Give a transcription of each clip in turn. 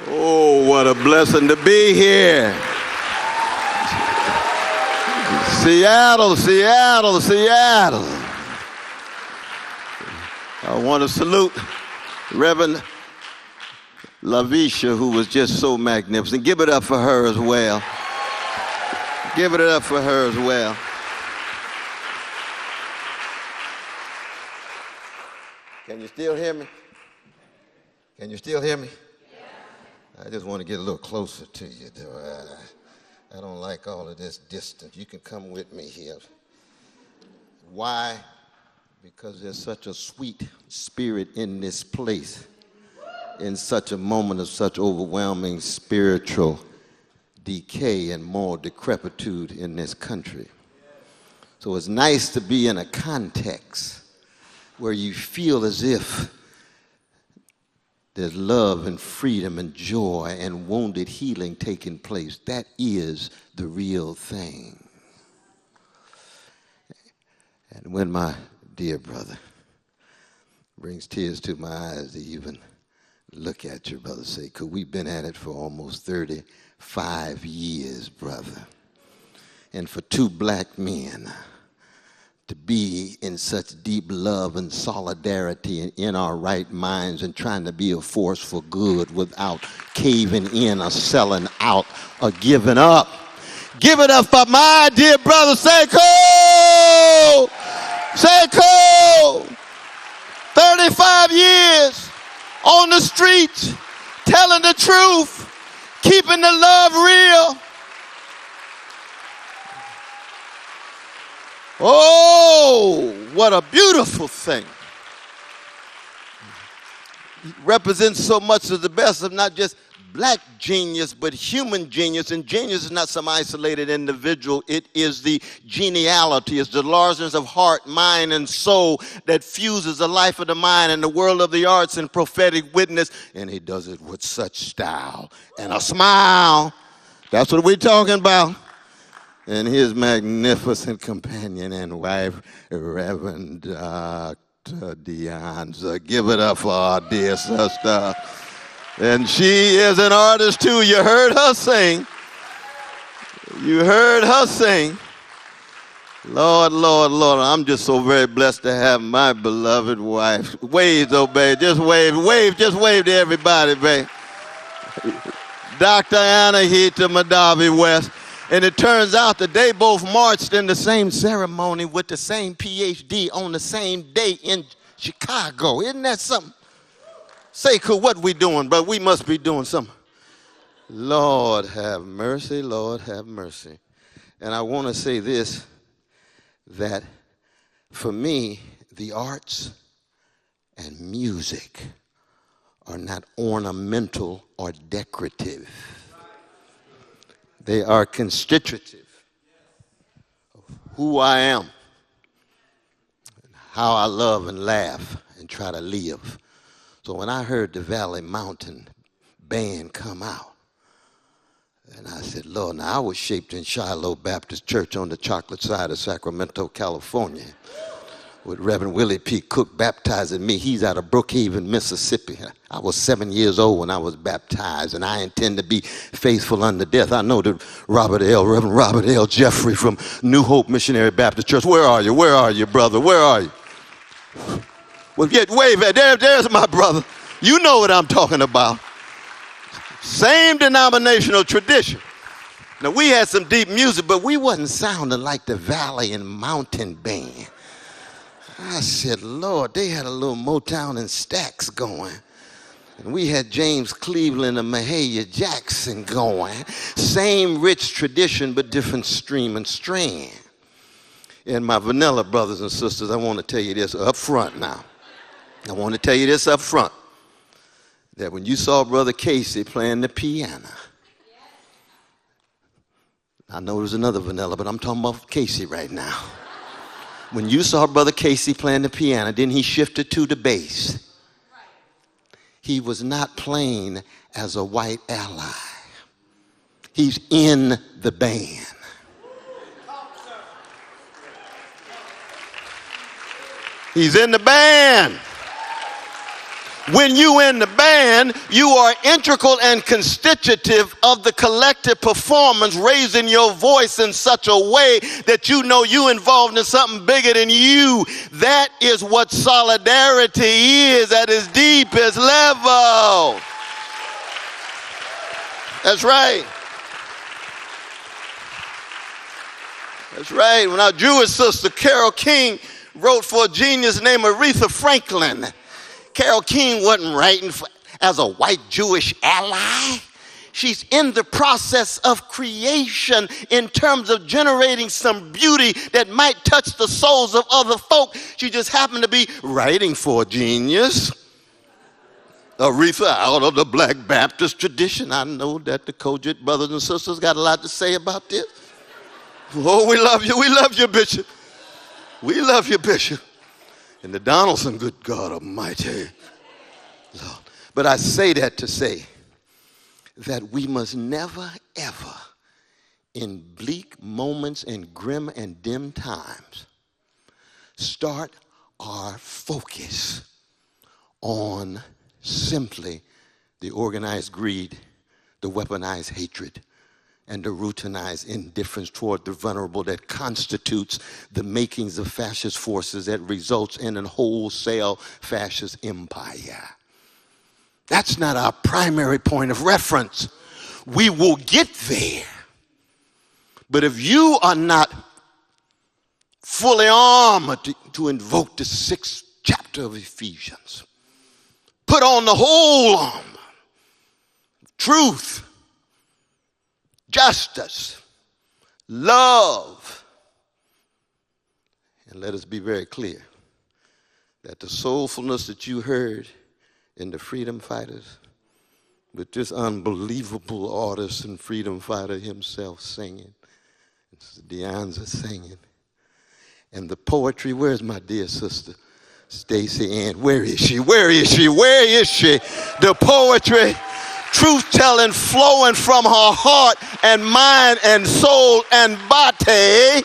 Oh, what a blessing to be here. Seattle, Seattle, Seattle. I want to salute Reverend Lavisha, who was just so magnificent. Give it up for her as well. Give it up for her as well. Can you still hear me? Can you still hear me? I just want to get a little closer to you. I don't like all of this distance. You can come with me here. Why? Because there's such a sweet spirit in this place, in such a moment of such overwhelming spiritual decay and moral decrepitude in this country. So it's nice to be in a context where you feel as if there's love and freedom and joy and wounded healing taking place. That is the real thing. And when my dear brother brings tears to my eyes to even look at your brother, say, because we've been at it for almost 35 years, brother. And for two black men to be in such deep love and solidarity and in our right minds and trying to be a force for good without caving in or selling out or giving up. Give it up for my dear brother, Seiko! Seiko! 35 years on the streets, telling the truth, keeping the love real. Oh, what a beautiful thing. He represents so much of the best of not just black genius, but human genius. And genius is not some isolated individual. It is the geniality, it's the largeness of heart, mind, and soul that fuses the life of the mind and the world of the arts and prophetic witness. And he does it with such style and a smile. That's what we're talking about. And his magnificent companion and wife, Reverend Dr. Deonza. Give it up for our dear sister. And she is an artist too. You heard her sing. You heard her sing. Lord, Lord, Lord, I'm just so very blessed to have my beloved wife. Wave though, babe. Just wave. Wave. Just wave to everybody, babe. Dr. Anahita Madavi West. And it turns out that they both marched in the same ceremony with the same PhD on the same day in Chicago. Isn't that something? Say, what we doing, but we must be doing something. Lord have mercy, Lord have mercy. And I want to say this, that for me, the arts and music are not ornamental or decorative. They are constitutive of who I am, and how I love and laugh and try to live. So when I heard the Valley Mountain band come out, and I said, Lord, now I was shaped in Shiloh Baptist Church on the chocolate side of Sacramento, California, with Reverend Willie P. Cook baptizing me. He's out of Brookhaven, Mississippi. I was 7 years old when I was baptized, and I intend to be faithful unto death. I know that Reverend Robert L. Jeffrey from New Hope Missionary Baptist Church. Where are you? Where are you, brother? Where are you? Well, wave at there's my brother. You know what I'm talking about. Same denominational tradition. Now, we had some deep music, but we wasn't sounding like the Valley and Mountain Band. I said, Lord, they had a little Motown and Stax going. And we had James Cleveland and Mahalia Jackson going. Same rich tradition, but different stream and strand. And my vanilla brothers and sisters, I want to tell you this up front now. I want to tell you this up front. That when you saw Brother Casey playing the piano, I know there's another vanilla, but I'm talking about Casey right now. When you saw Brother Casey playing the piano, then he shifted to the bass. He was not playing as a white ally. He's in the band. He's in the band. When you in the band, you are integral and constitutive of the collective performance, raising your voice in such a way that you know you involved in something bigger than you. That is what solidarity is at its deepest level. That's right. That's right. When our Jewish sister Carole King wrote for a genius named Aretha Franklin, Carole King wasn't writing as a white Jewish ally. She's in the process of creation in terms of generating some beauty that might touch the souls of other folk. She just happened to be writing for a genius. Aretha, out of the Black Baptist tradition. I know that the Kojic brothers and sisters got a lot to say about this. Oh, we love you. We love you, Bishop. We love you, Bishop. And the Donaldson, good God Almighty. Lord. But I say that to say that we must never, ever, in bleak moments and grim and dim times, start our focus on simply the organized greed, the weaponized hatred, and the routinized indifference toward the vulnerable that constitutes the makings of fascist forces that results in a wholesale fascist empire. That's not our primary point of reference. We will get there. But if you are not fully armored to invoke the 6th chapter of Ephesians, put on the whole armor, truth, justice, love. And let us be very clear that the soulfulness that you heard in the Freedom Fighters, with this unbelievable artist and freedom fighter himself singing, Deonza singing, and the poetry, where's my dear sister Stacey Ann? Where is she? Where is she? Where is she? The poetry, truth-telling, flowing from her heart and mind and soul and body.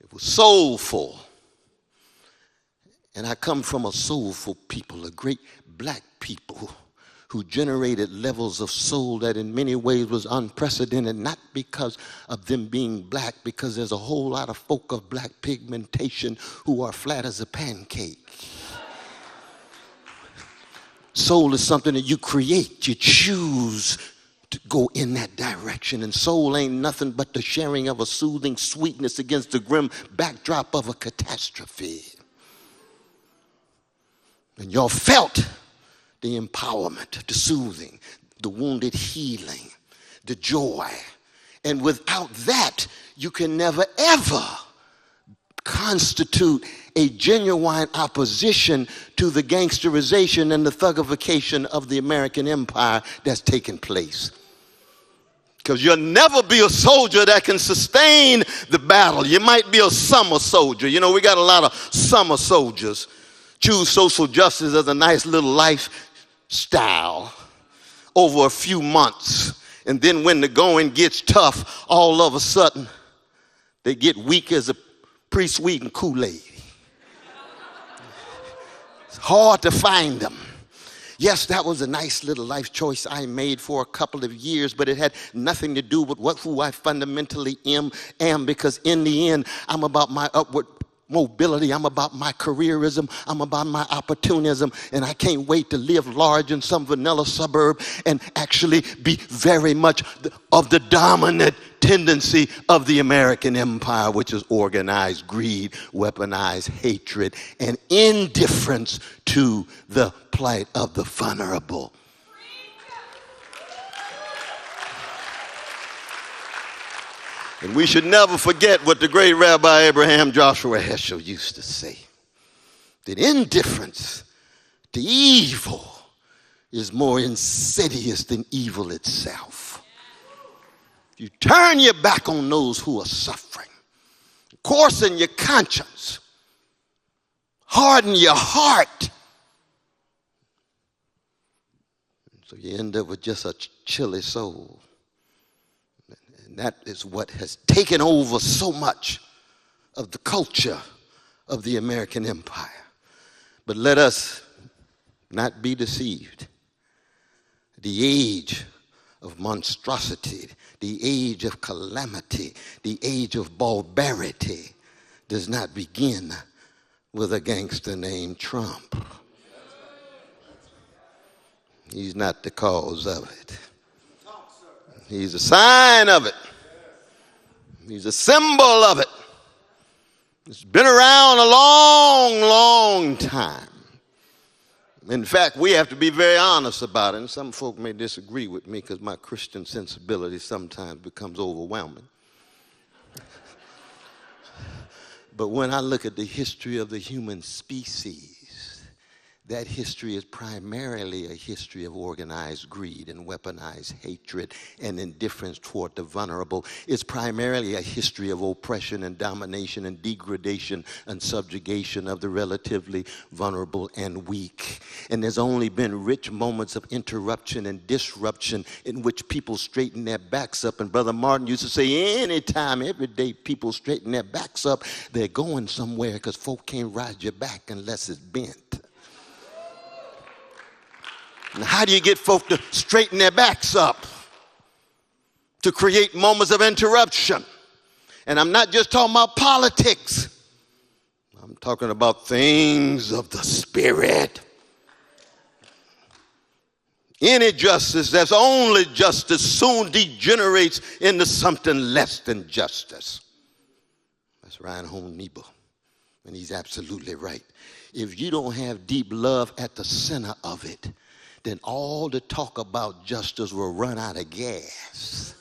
It was soulful. And I come from a soulful people, a great black people who generated levels of soul that in many ways was unprecedented, not because of them being black, because there's a whole lot of folk of black pigmentation who are flat as a pancake. Soul is something that you create, you choose to go in that direction. And soul ain't nothing but the sharing of a soothing sweetness against the grim backdrop of a catastrophe. And y'all felt the empowerment, the soothing, the wounded healing, the joy. And without that, you can never, ever constitute a genuine opposition to the gangsterization and the thugification of the American empire that's taken place. Because you'll never be a soldier that can sustain the battle. You might be a summer soldier. You know, we got a lot of summer soldiers. Choose social justice as a nice little lifestyle over a few months. And then when the going gets tough, all of a sudden, they get weak as a pre-sweetened Kool-Aid. It's hard to find them. Yes, that was a nice little life choice I made for a couple of years, but it had nothing to do with who I fundamentally am, because in the end, I'm about my upward mobility. I'm about my careerism. I'm about my opportunism. And I can't wait to live large in some vanilla suburb and actually be very much of the dominant tendency of the American empire, which is organized greed, weaponized hatred, and indifference to the plight of the vulnerable. And we should never forget what the great Rabbi Abraham Joshua Heschel used to say, that indifference to evil is more insidious than evil itself. If you turn your back on those who are suffering, coarsen your conscience, harden your heart, so you end up with just a chilly soul. And that is what has taken over so much of the culture of the American empire. But let us not be deceived. The age of monstrosity, the age of calamity, the age of barbarity does not begin with a gangster named Trump. He's not the cause of it. He's a sign of it. He's a symbol of it. It's been around a long, long time. In fact, we have to be very honest about it. And some folk may disagree with me because my Christian sensibility sometimes becomes overwhelming. But when I look at the history of the human species, that history is primarily a history of organized greed and weaponized hatred and indifference toward the vulnerable. It's primarily a history of oppression and domination and degradation and subjugation of the relatively vulnerable and weak. And there's only been rich moments of interruption and disruption in which people straighten their backs up. And Brother Martin used to say, anytime, every day people straighten their backs up, they're going somewhere because folk can't ride your back unless it's bent. And how do you get folk to straighten their backs up? To create moments of interruption. And I'm not just talking about politics. I'm talking about things of the spirit. Any justice that's only justice soon degenerates into something less than justice. That's Reinhold Niebuhr. And he's absolutely right. If you don't have deep love at the center of it, then all the talk about justice will run out of gas.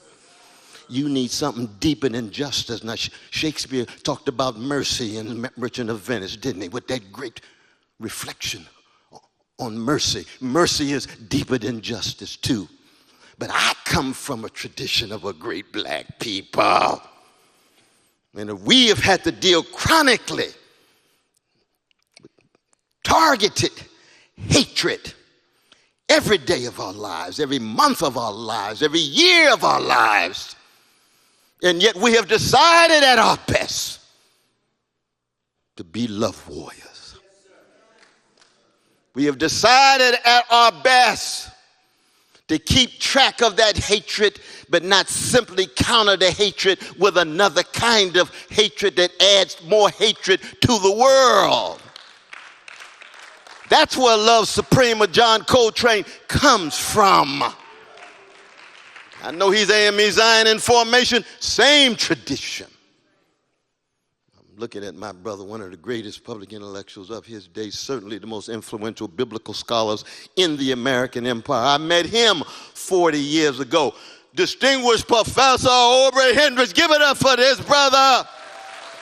You need something deeper than justice. Now, Shakespeare talked about mercy in Merchant of Venice, didn't he? With that great reflection on mercy. Mercy is deeper than justice, too. But I come from a tradition of a great black people. And we have had to deal chronically with targeted hatred every day of our lives, every month of our lives, every year of our lives. And yet we have decided at our best to be love warriors. We have decided at our best to keep track of that hatred, but not simply counter the hatred with another kind of hatred that adds more hatred to the world. That's where Love Supreme of John Coltrane comes from. I know he's AME Zion in formation, same tradition. I'm looking at my brother, one of the greatest public intellectuals of his day, certainly the most influential biblical scholars in the American empire. I met him 40 years ago. Distinguished Professor Aubrey Hendricks, give it up for this brother.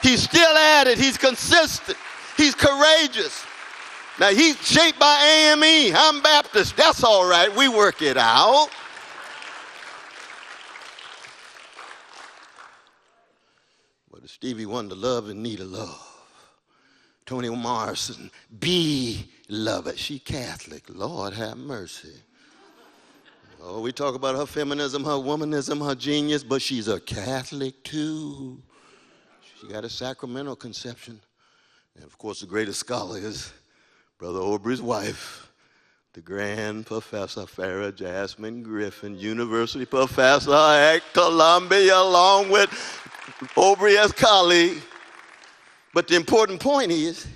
He's still at it, he's consistent, he's courageous. Now, he's shaped by AME. I'm Baptist. That's all right. We work it out. But Stevie Wonder, love and need of love. Toni Morrison, be loved. She Catholic. Lord have mercy. Oh, we talk about her feminism, her womanism, her genius, but she's a Catholic too. She got a sacramental conception. And of course, the greatest scholar is Brother Aubrey's wife, the grand Professor Farrah Jasmine Griffin, university professor at Columbia, along with Aubrey as colleague. But the important point is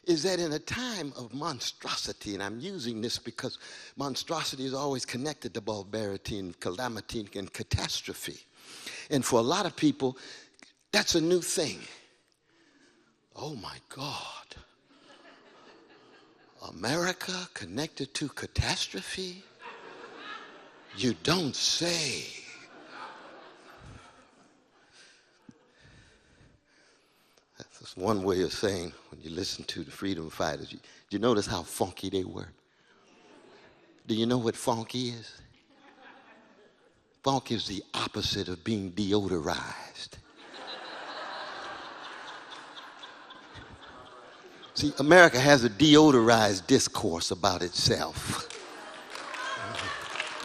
that in a time of monstrosity, and I'm using this because monstrosity is always connected to barbarity and calamity and catastrophe. And for a lot of people, that's a new thing. Oh my God. America connected to catastrophe? You don't say. That's one way of saying, when you listen to the freedom fighters, you notice how funky they were? Do you know what funky is? Funk is the opposite of being deodorized. See, America has a deodorized discourse about itself.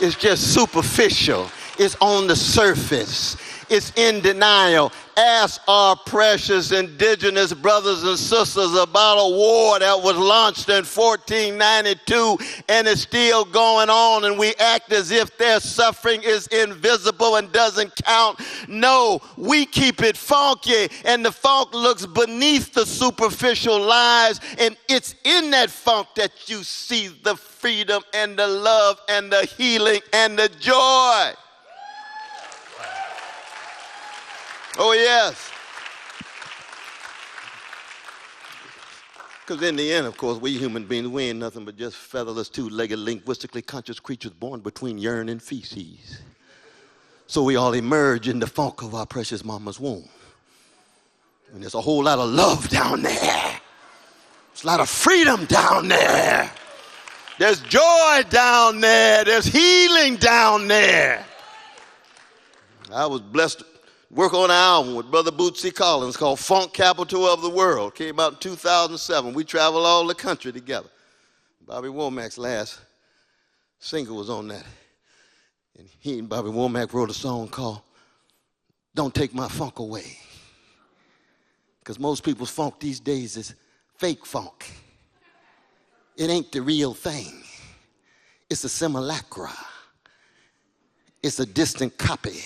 It's just superficial. It's on the surface. It's in denial. Ask our precious indigenous brothers and sisters about a war that was launched in 1492 and is still going on, and we act as if their suffering is invisible and doesn't count. No, we keep it funky, and the funk looks beneath the superficial lies, and it's in that funk that you see the freedom and the love and the healing and the joy. Oh, yes. Because in the end, of course, we human beings, we ain't nothing but just featherless, two-legged, linguistically conscious creatures born between urine and feces. So we all emerge in the funk of our precious mama's womb. And there's a whole lot of love down there. There's a lot of freedom down there. There's joy down there. There's healing down there. I was blessed to work on an album with Brother Bootsy Collins called Funk Capital of the World. Came out in 2007. We traveled all the country together. Bobby Womack's last single was on that. And he and Bobby Womack wrote a song called Don't Take My Funk Away. Because most people's funk these days is fake funk. It ain't the real thing. It's a simulacra. It's a distant copy.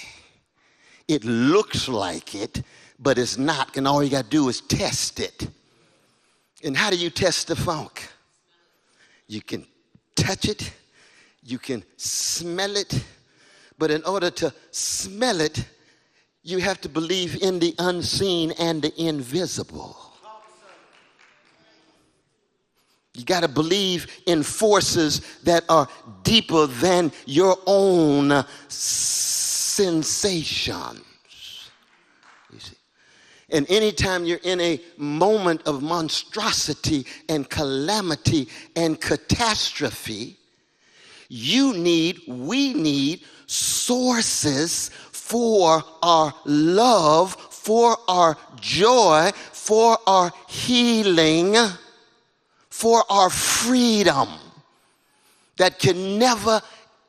It looks like it, but it's not, and all you got to do is test it. And how do you test the funk? You can touch it, you can smell it, but in order to smell it, you have to believe in the unseen and the invisible. You got to believe in forces that are deeper than your own sensations. You see? And anytime you're in a moment of monstrosity and calamity and catastrophe, we need sources for our love, for our joy, for our healing, for our freedom that can never,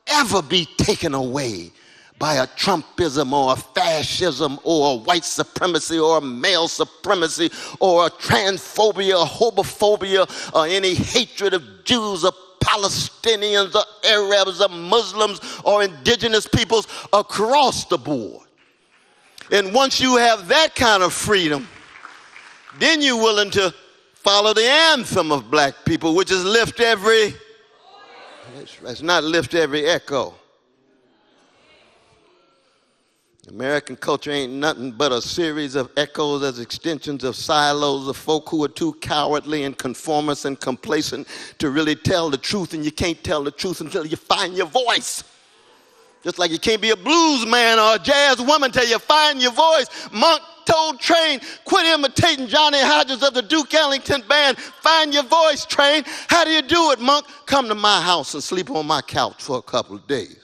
ever be taken away by a Trumpism or a fascism or a white supremacy or a male supremacy or a transphobia or homophobia or any hatred of Jews or Palestinians or Arabs or Muslims or indigenous peoples across the board. And once you have that kind of freedom, then you're willing to follow the anthem of black people, which is lift every, it's not lift every echo. American culture ain't nothing but a series of echoes as extensions of silos of folk who are too cowardly and conformist and complacent to really tell the truth, and you can't tell the truth until you find your voice. Just like you can't be a blues man or a jazz woman till you find your voice. Monk told Train, quit imitating Johnny Hodges of the Duke Ellington Band. Find your voice, Train. How do you do it, Monk? Come to my house and sleep on my couch for a couple of days.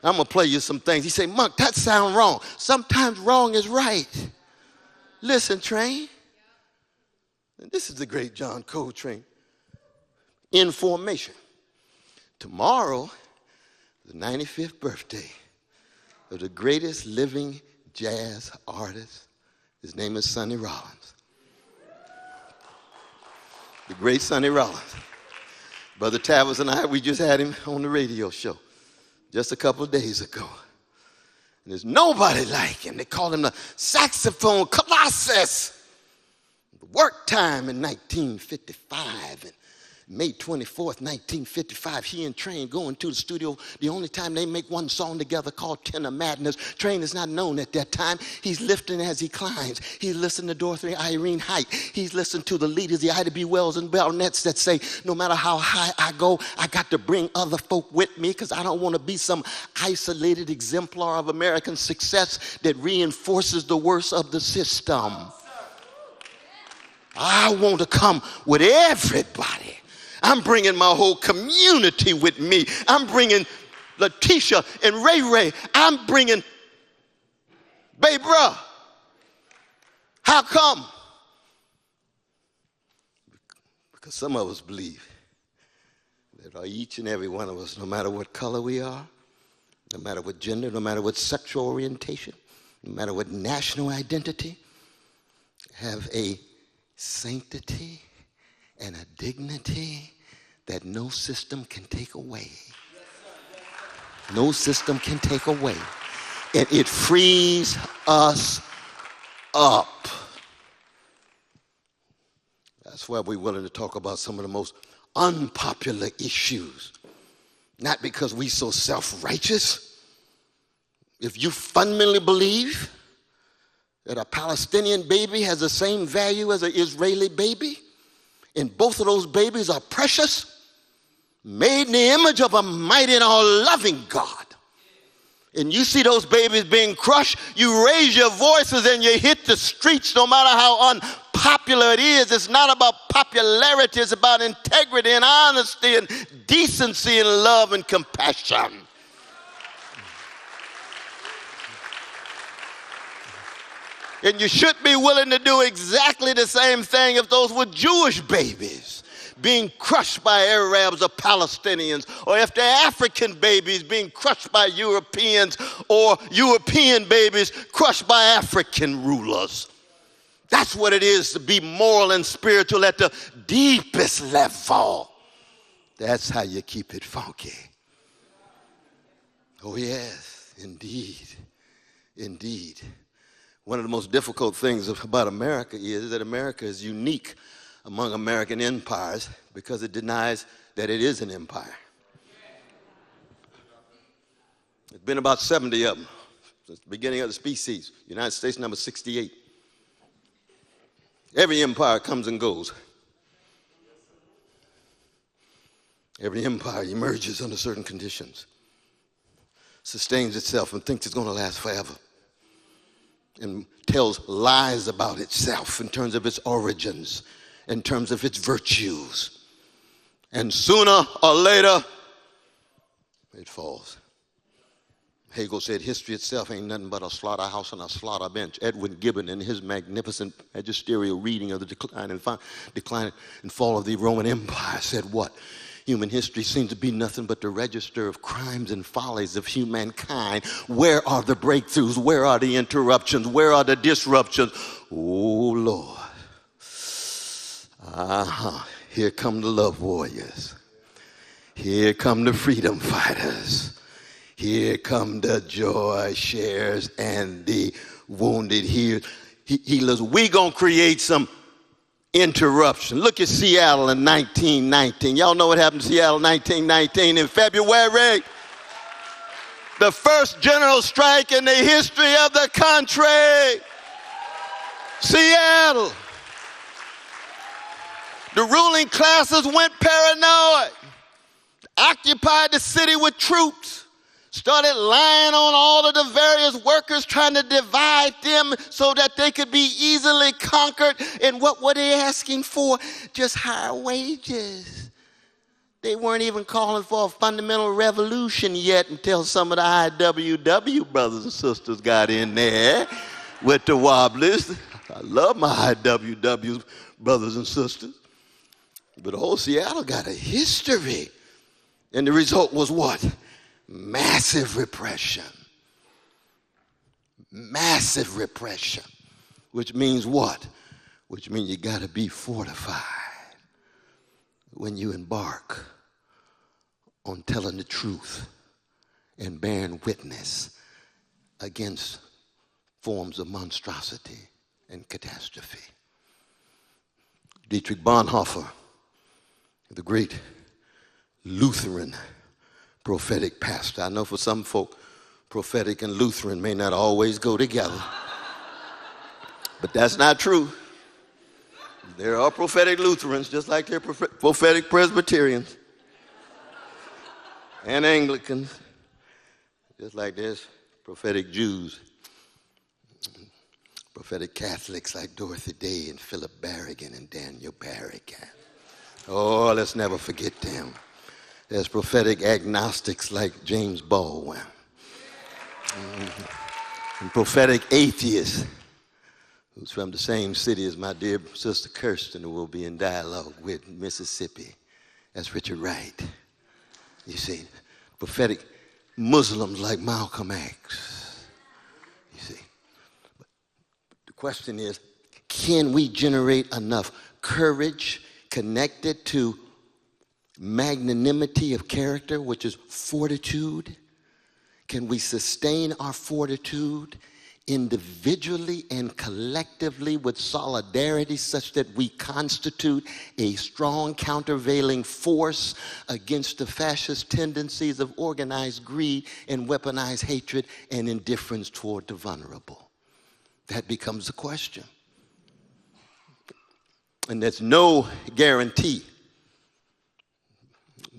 I'm going to play you some things. He said, Monk, that sounds wrong. Sometimes wrong is right. Listen, Train. And this is the great John Coltrane. In formation. Tomorrow, the 95th birthday of the greatest living jazz artist. His name is Sonny Rollins. The great Sonny Rollins. Brother Tavis and I, we just had him on the radio show just a couple of days ago. And there's nobody like him. They call him the saxophone colossus. Work time in 1955. And May 24th, 1955, he and Train go into the studio. The only time they make one song together called Tenor Madness. Train is not known at that time. He's lifting as he climbs. He's listening to Dorothy Irene Height. He's listening to the leaders, the Ida B. Wells and Barnetts that say, no matter how high I go, I got to bring other folk with me because I don't want to be some isolated exemplar of American success that reinforces the worst of the system. I want to come with everybody. I'm bringing my whole community with me. I'm bringing Letitia and Ray Ray. I'm bringing Babe Bruh. How come? Because some of us believe that each and every one of us, no matter what color we are, no matter what gender, no matter what sexual orientation, no matter what national identity, have a sanctity and a dignity that no system can take away. No system can take away. And it frees us up. That's why we're willing to talk about some of the most unpopular issues. Not because we're so self-righteous. If you fundamentally believe that a Palestinian baby has the same value as an Israeli baby, and both of those babies are precious, made in the image of a mighty and all-loving God, and you see those babies being crushed, you raise your voices and you hit the streets no matter how unpopular it is. It's not about popularity, it's about integrity and honesty and decency and love and compassion. And you should be willing to do exactly the same thing if those were Jewish babies being crushed by Arabs or Palestinians, or if they're African babies being crushed by Europeans, or European babies crushed by African rulers. That's what it is to be moral and spiritual at the deepest level. That's how you keep it funky. Oh yes, indeed, indeed. One of the most difficult things about America is that America is unique among American empires because it denies that it is an empire. There's been about 70 of them since the beginning of the species. United States number 68. Every empire comes and goes. Every empire emerges under certain conditions, sustains itself and thinks it's going to last forever, and tells lies about itself in terms of its origins, in terms of its virtues. And sooner or later, it falls. Hegel said history itself ain't nothing but a slaughterhouse and a slaughter bench. Edwin Gibbon, in his magnificent magisterial reading of the decline and fall of the Roman Empire, said what? Human history seems to be nothing but the register of crimes and follies of humankind. Where are the breakthroughs? Where are the interruptions? Where are the disruptions? Oh, Lord. Here come the love warriors. Here come the freedom fighters. Here come the joy sharers and the wounded healers. We're going to create some interruption. Look at Seattle in 1919. Y'all know what happened to Seattle in 1919 in February? The first general strike in the history of the country. Seattle. The ruling classes went paranoid, occupied the city with troops, started lying on all of the various workers, trying to divide them so that they could be easily conquered. And what were they asking for? Just higher wages. They weren't even calling for a fundamental revolution yet until some of the IWW brothers and sisters got in there with the wobblies. I love my IWW brothers and sisters. But old Seattle got a history. And the result was what? Massive repression. Massive repression. Which means what? Which means you got to be fortified when you embark on telling the truth and bearing witness against forms of monstrosity and catastrophe. Dietrich Bonhoeffer, the great Lutheran prophetic pastor. I know for some folk, prophetic and Lutheran may not always go together. But that's not true. There are prophetic Lutherans, just like there are prophetic Presbyterians and Anglicans, just like there's prophetic Jews, prophetic Catholics like Dorothy Day and Philip Barrigan and Daniel Barrigan. Oh, let's never forget them. There's prophetic agnostics like James Baldwin. And prophetic atheists, who's from the same city as my dear sister Kirsten, who will be in dialogue with Mississippi. That's Richard Wright. You see, prophetic Muslims like Malcolm X. You see, question is, can we generate enough courage connected to magnanimity of character, which is fortitude? Can we sustain our fortitude individually and collectively with solidarity such that we constitute a strong countervailing force against the fascist tendencies of organized greed and weaponized hatred and indifference toward the vulnerable? That becomes the question. And there's no guarantee.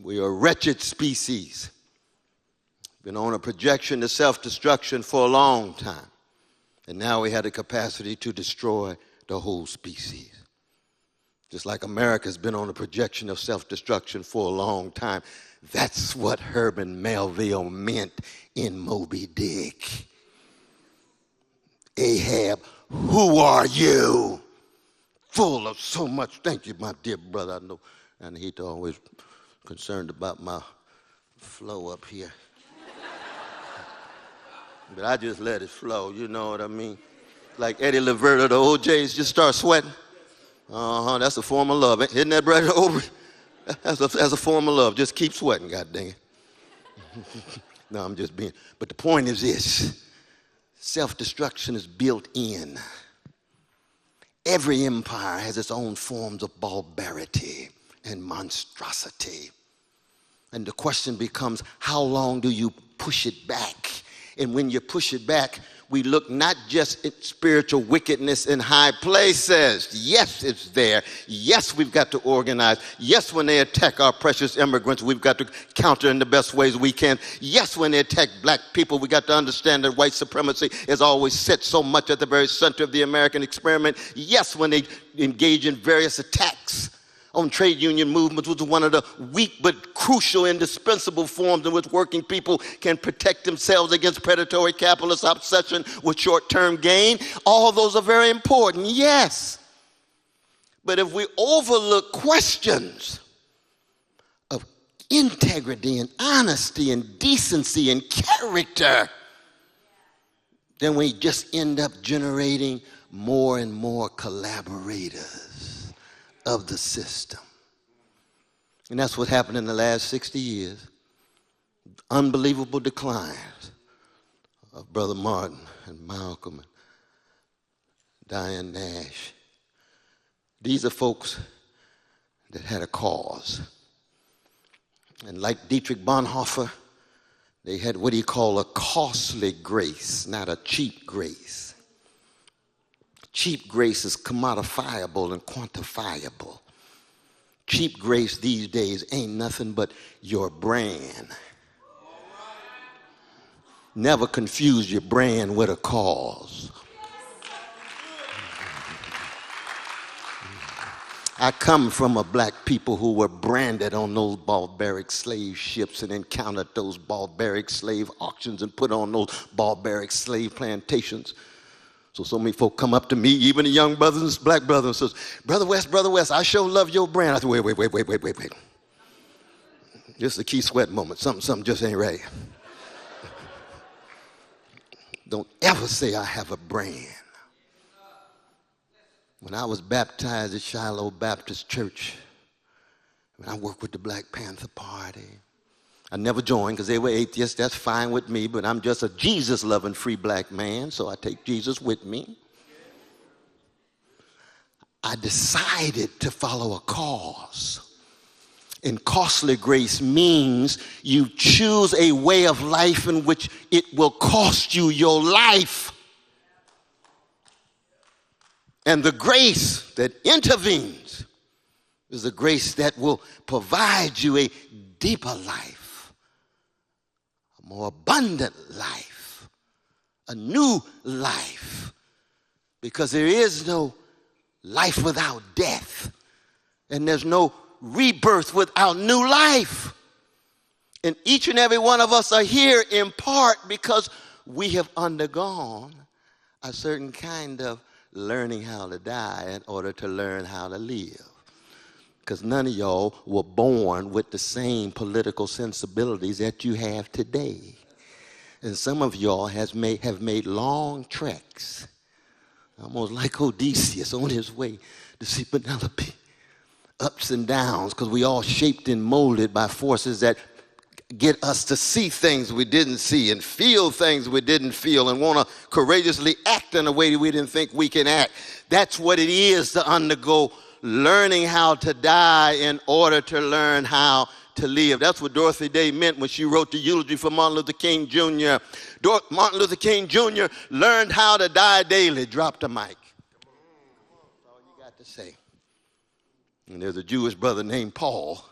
We are a wretched species. Been on a projection to self-destruction for a long time. And now we have the capacity to destroy the whole species. Just like America's been on a projection of self-destruction for a long time. That's what Herman Melville meant in Moby Dick. Ahab, who are you? Full of so much. Thank you, my dear brother. I know, and he's always concerned about my flow up here. But I just let it flow, you know what I mean? Like Eddie Laverta, the OJs just start sweating. That's a form of love. Isn't that brother over? That's a form of love. Just keep sweating, god dang it. No, I'm just being. But the point is this. Self-destruction is built in. Every empire has its own forms of barbarity and monstrosity. And the question becomes, how long do you push it back? And when you push it back, we look not just at spiritual wickedness in high places. Yes, it's there. Yes, we've got to organize. Yes, when they attack our precious immigrants, we've got to counter in the best ways we can. Yes, when they attack black people, we got to understand that white supremacy is always set so much at the very center of the American experiment. Yes, when they engage in various attacks on trade union movements, which is one of the weak but crucial, indispensable forms in which working people can protect themselves against predatory capitalist obsession with short-term gain. All those are very important, yes. But if we overlook questions of integrity and honesty and decency and character, then we just end up generating more and more collaborators of the system. And that's what happened in the last 60 years. Unbelievable declines of Brother Martin and Malcolm and Diane Nash. These are folks that had a cause. And like Dietrich Bonhoeffer, they had what he called a costly grace, not a cheap grace. Cheap grace is commodifiable and quantifiable. Cheap grace these days ain't nothing but your brand. Never confuse your brand with a cause. I come from a black people who were branded on those barbaric slave ships and encountered those barbaric slave auctions and put on those barbaric slave plantations. So many folk come up to me, even the young brothers, black brothers, and says, Brother West, I sure love your brand. I said, wait. Just a key sweat moment. Something just ain't right. Don't ever say I have a brand. When I was baptized at Shiloh Baptist Church, when I worked with the Black Panther Party, I never joined because they were atheists. That's fine with me, but I'm just a Jesus-loving free black man, so I take Jesus with me. I decided to follow a cause. And costly grace means you choose a way of life in which it will cost you your life. And the grace that intervenes is the grace that will provide you a deeper life, a more abundant life, a new life. Because there is no life without death, and there's no rebirth without new life. And each and every one of us are here in part because we have undergone a certain kind of learning how to die in order to learn how to live. Because none of y'all were born with the same political sensibilities that you have today. And some of y'all have made long treks almost like Odysseus on his way to see Penelope. Ups and downs, because we all shaped and molded by forces that get us to see things we didn't see and feel things we didn't feel and want to courageously act in a way that we didn't think we can act. That's what it is to undergo learning how to die in order to learn how to live. That's what Dorothy Day meant when she wrote the eulogy for Martin Luther King Jr. Martin Luther King Jr. learned how to die daily. Drop the mic. That's all you got to say. And there's a Jewish brother named Paul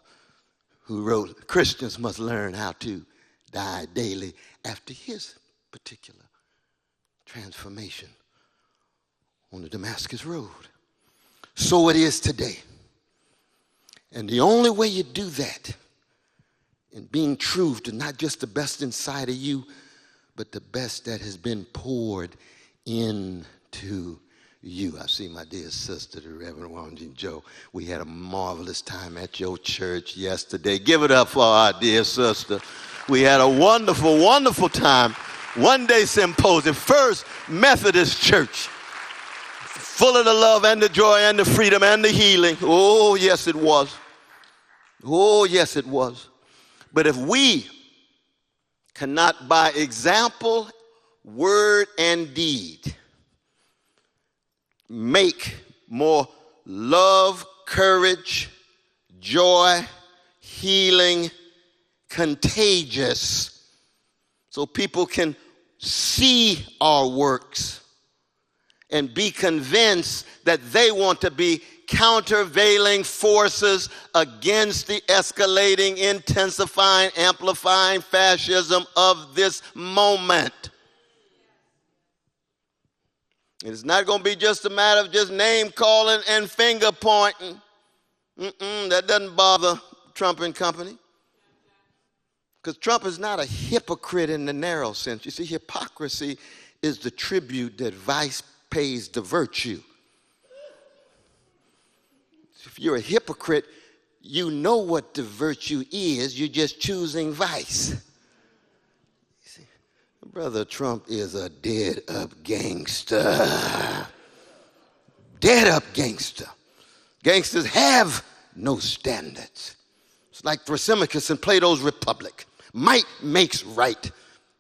who wrote, Christians must learn how to die daily after his particular transformation on the Damascus Road. So it is today. And the only way you do that, in being true to not just the best inside of you, but the best that has been poured into you. I see my dear sister, the Reverend Wangin Joe. We had a marvelous time at your church yesterday. Give it up for our dear sister. We had a wonderful, wonderful time. One-day symposium, First Methodist Church. Full of the love and the joy and the freedom and the healing. Oh, yes, it was. Oh, yes, it was. But if we cannot, by example, word, and deed, make more love, courage, joy, healing contagious, so people can see our works and be convinced that they want to be countervailing forces against the escalating, intensifying, amplifying fascism of this moment. It's not going to be just a matter of just name calling and finger pointing. That doesn't bother Trump and company. Because Trump is not a hypocrite in the narrow sense. You see, hypocrisy is the tribute that vice pays to virtue. If you're a hypocrite, you know what the virtue is. You're just choosing vice. Brother Trump is a dead-up gangster. Dead-up gangster. Gangsters have no standards. It's like Thrasymachus in Plato's Republic. Might makes right.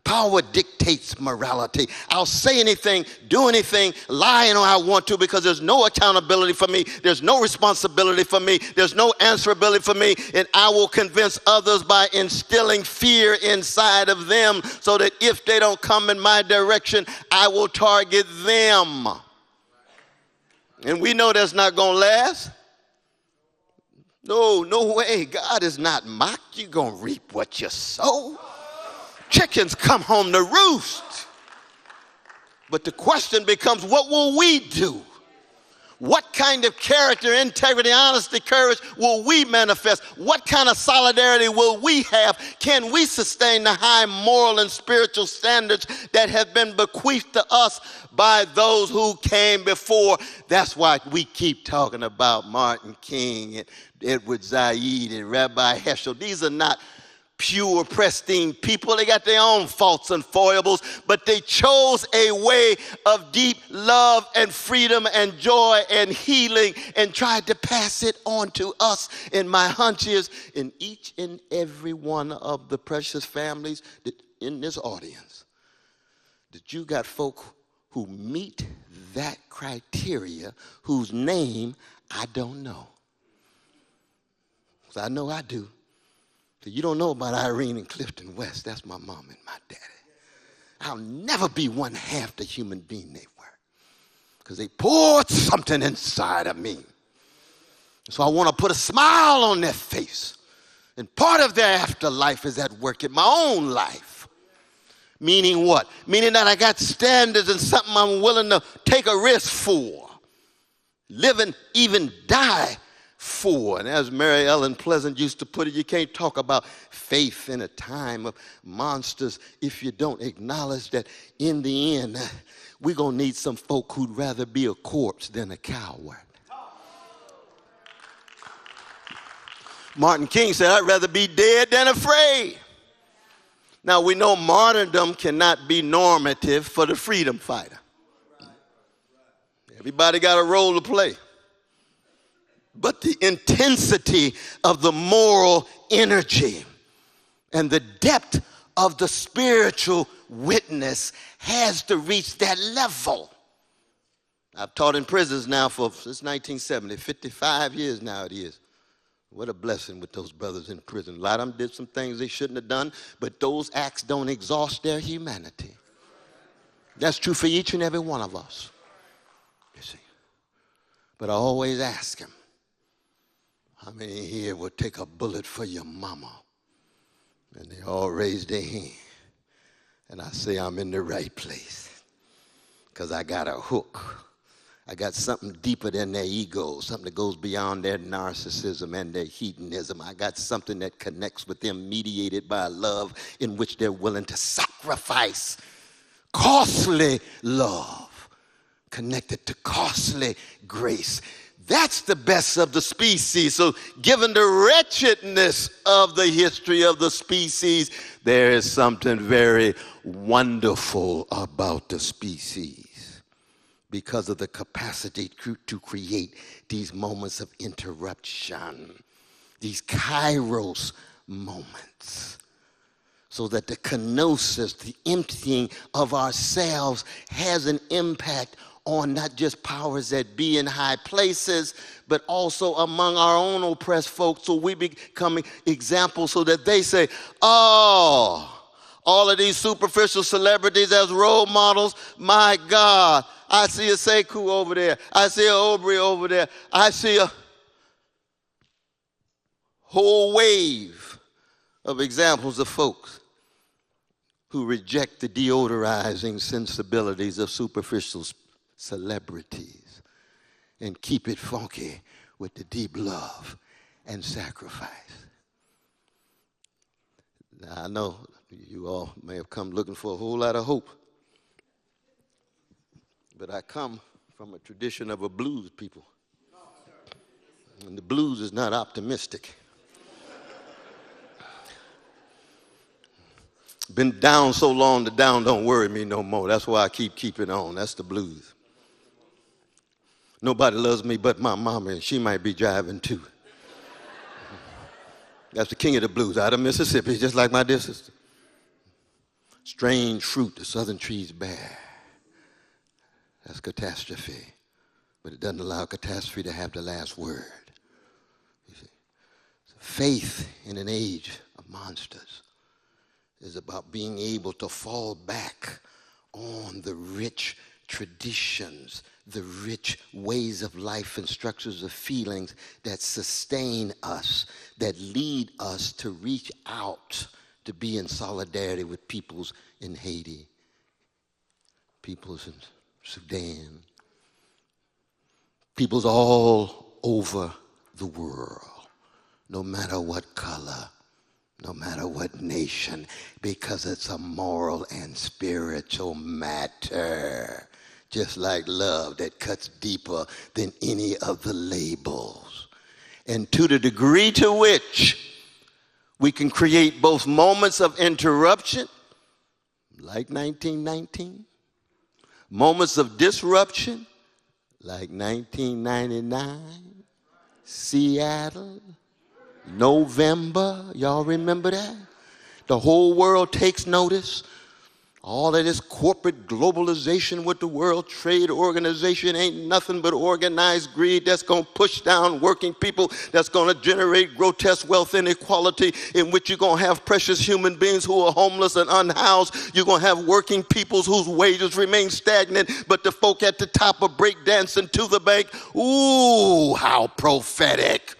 Power dictates morality. I'll say anything, do anything, lie when I want to, because there's no accountability for me. There's no responsibility for me. There's no answerability for me. And I will convince others by instilling fear inside of them, so that if they don't come in my direction, I will target them. And we know that's not going to last. No way. God is not mocked. You're going to reap what you sow. Chickens come home to roost. But the question becomes, what will we do? What kind of character, integrity, honesty, courage will we manifest? What kind of solidarity will we have? Can we sustain the high moral and spiritual standards that have been bequeathed to us by those who came before? That's why we keep talking about Martin King and Edward Said and Rabbi Heschel. These are not pure, pristine people. They got their own faults and foibles, but they chose a way of deep love and freedom and joy and healing and tried to pass it on to us. And my hunch is, in each and every one of the precious families that in this audience, that you got folk who meet that criteria, whose name I don't know. Because I know I do. You don't know about Irene and Clifton West. That's my mom and my daddy. I'll never be one half the human being they were, because they poured something inside of me. So I want to put a smile on their face. And part of their afterlife is at work in my own life. Meaning what? Meaning that I got standards and something I'm willing to take a risk for. Live and even die for. And as Mary Ellen Pleasant used to put it, you can't talk about faith in a time of monsters if you don't acknowledge that in the end, we're going to need some folk who'd rather be a corpse than a coward. Martin King said, I'd rather be dead than afraid. Now, we know martyrdom cannot be normative for the freedom fighter. Everybody got a role to play. But the intensity of the moral energy and the depth of the spiritual witness has to reach that level. I've taught in prisons now since 1970, 55 years now it is. What a blessing with those brothers in prison. A lot of them did some things they shouldn't have done, but those acts don't exhaust their humanity. That's true for each and every one of us. You see. But I always ask him, how many here would take a bullet for your mama? And they all raise their hand. And I say I'm in the right place. Because I got a hook. I got something deeper than their ego, something that goes beyond their narcissism and their hedonism. I got something that connects with them, mediated by a love in which they're willing to sacrifice costly love, connected to costly grace. That's the best of the species. So given the wretchedness of the history of the species, there is something very wonderful about the species because of the capacity to create these moments of interruption, these kairos moments, so that the kenosis, the emptying of ourselves, has an impact on not just powers that be in high places, but also among our own oppressed folks. So we become examples so that they say, oh, all of these superficial celebrities as role models, my God, I see a Sekou over there. I see a Aubrey over there. I see a whole wave of examples of folks who reject the deodorizing sensibilities of superficial celebrities and keep it funky with the deep love and sacrifice. Now, I know you all may have come looking for a whole lot of hope, but I come from a tradition of a blues people. And the blues is not optimistic. Been down so long, the down don't worry me no more. That's why I keep keeping on. That's the blues. Nobody loves me but my mama, and she might be driving too. That's the king of the blues out of Mississippi, just like my dear sister. Strange fruit the southern trees bear. That's catastrophe. But it doesn't allow catastrophe to have the last word. You see? So faith in an age of monsters is about being able to fall back on the rich traditions, the rich ways of life and structures of feelings that sustain us, that lead us to reach out to be in solidarity with peoples in Haiti, peoples in Sudan, peoples all over the world, no matter what color, no matter what nation, because it's a moral and spiritual matter, just like love that cuts deeper than any of the labels. And to the degree to which we can create both moments of interruption, like 1919, moments of disruption, like 1999, Seattle, November, y'all remember that? The whole world takes notice. All of this corporate globalization with the World Trade Organization ain't nothing but organized greed that's going to push down working people, that's going to generate grotesque wealth inequality in which you're going to have precious human beings who are homeless and unhoused. You're going to have working peoples whose wages remain stagnant, but the folk at the top are breakdancing to the bank. Ooh, how prophetic.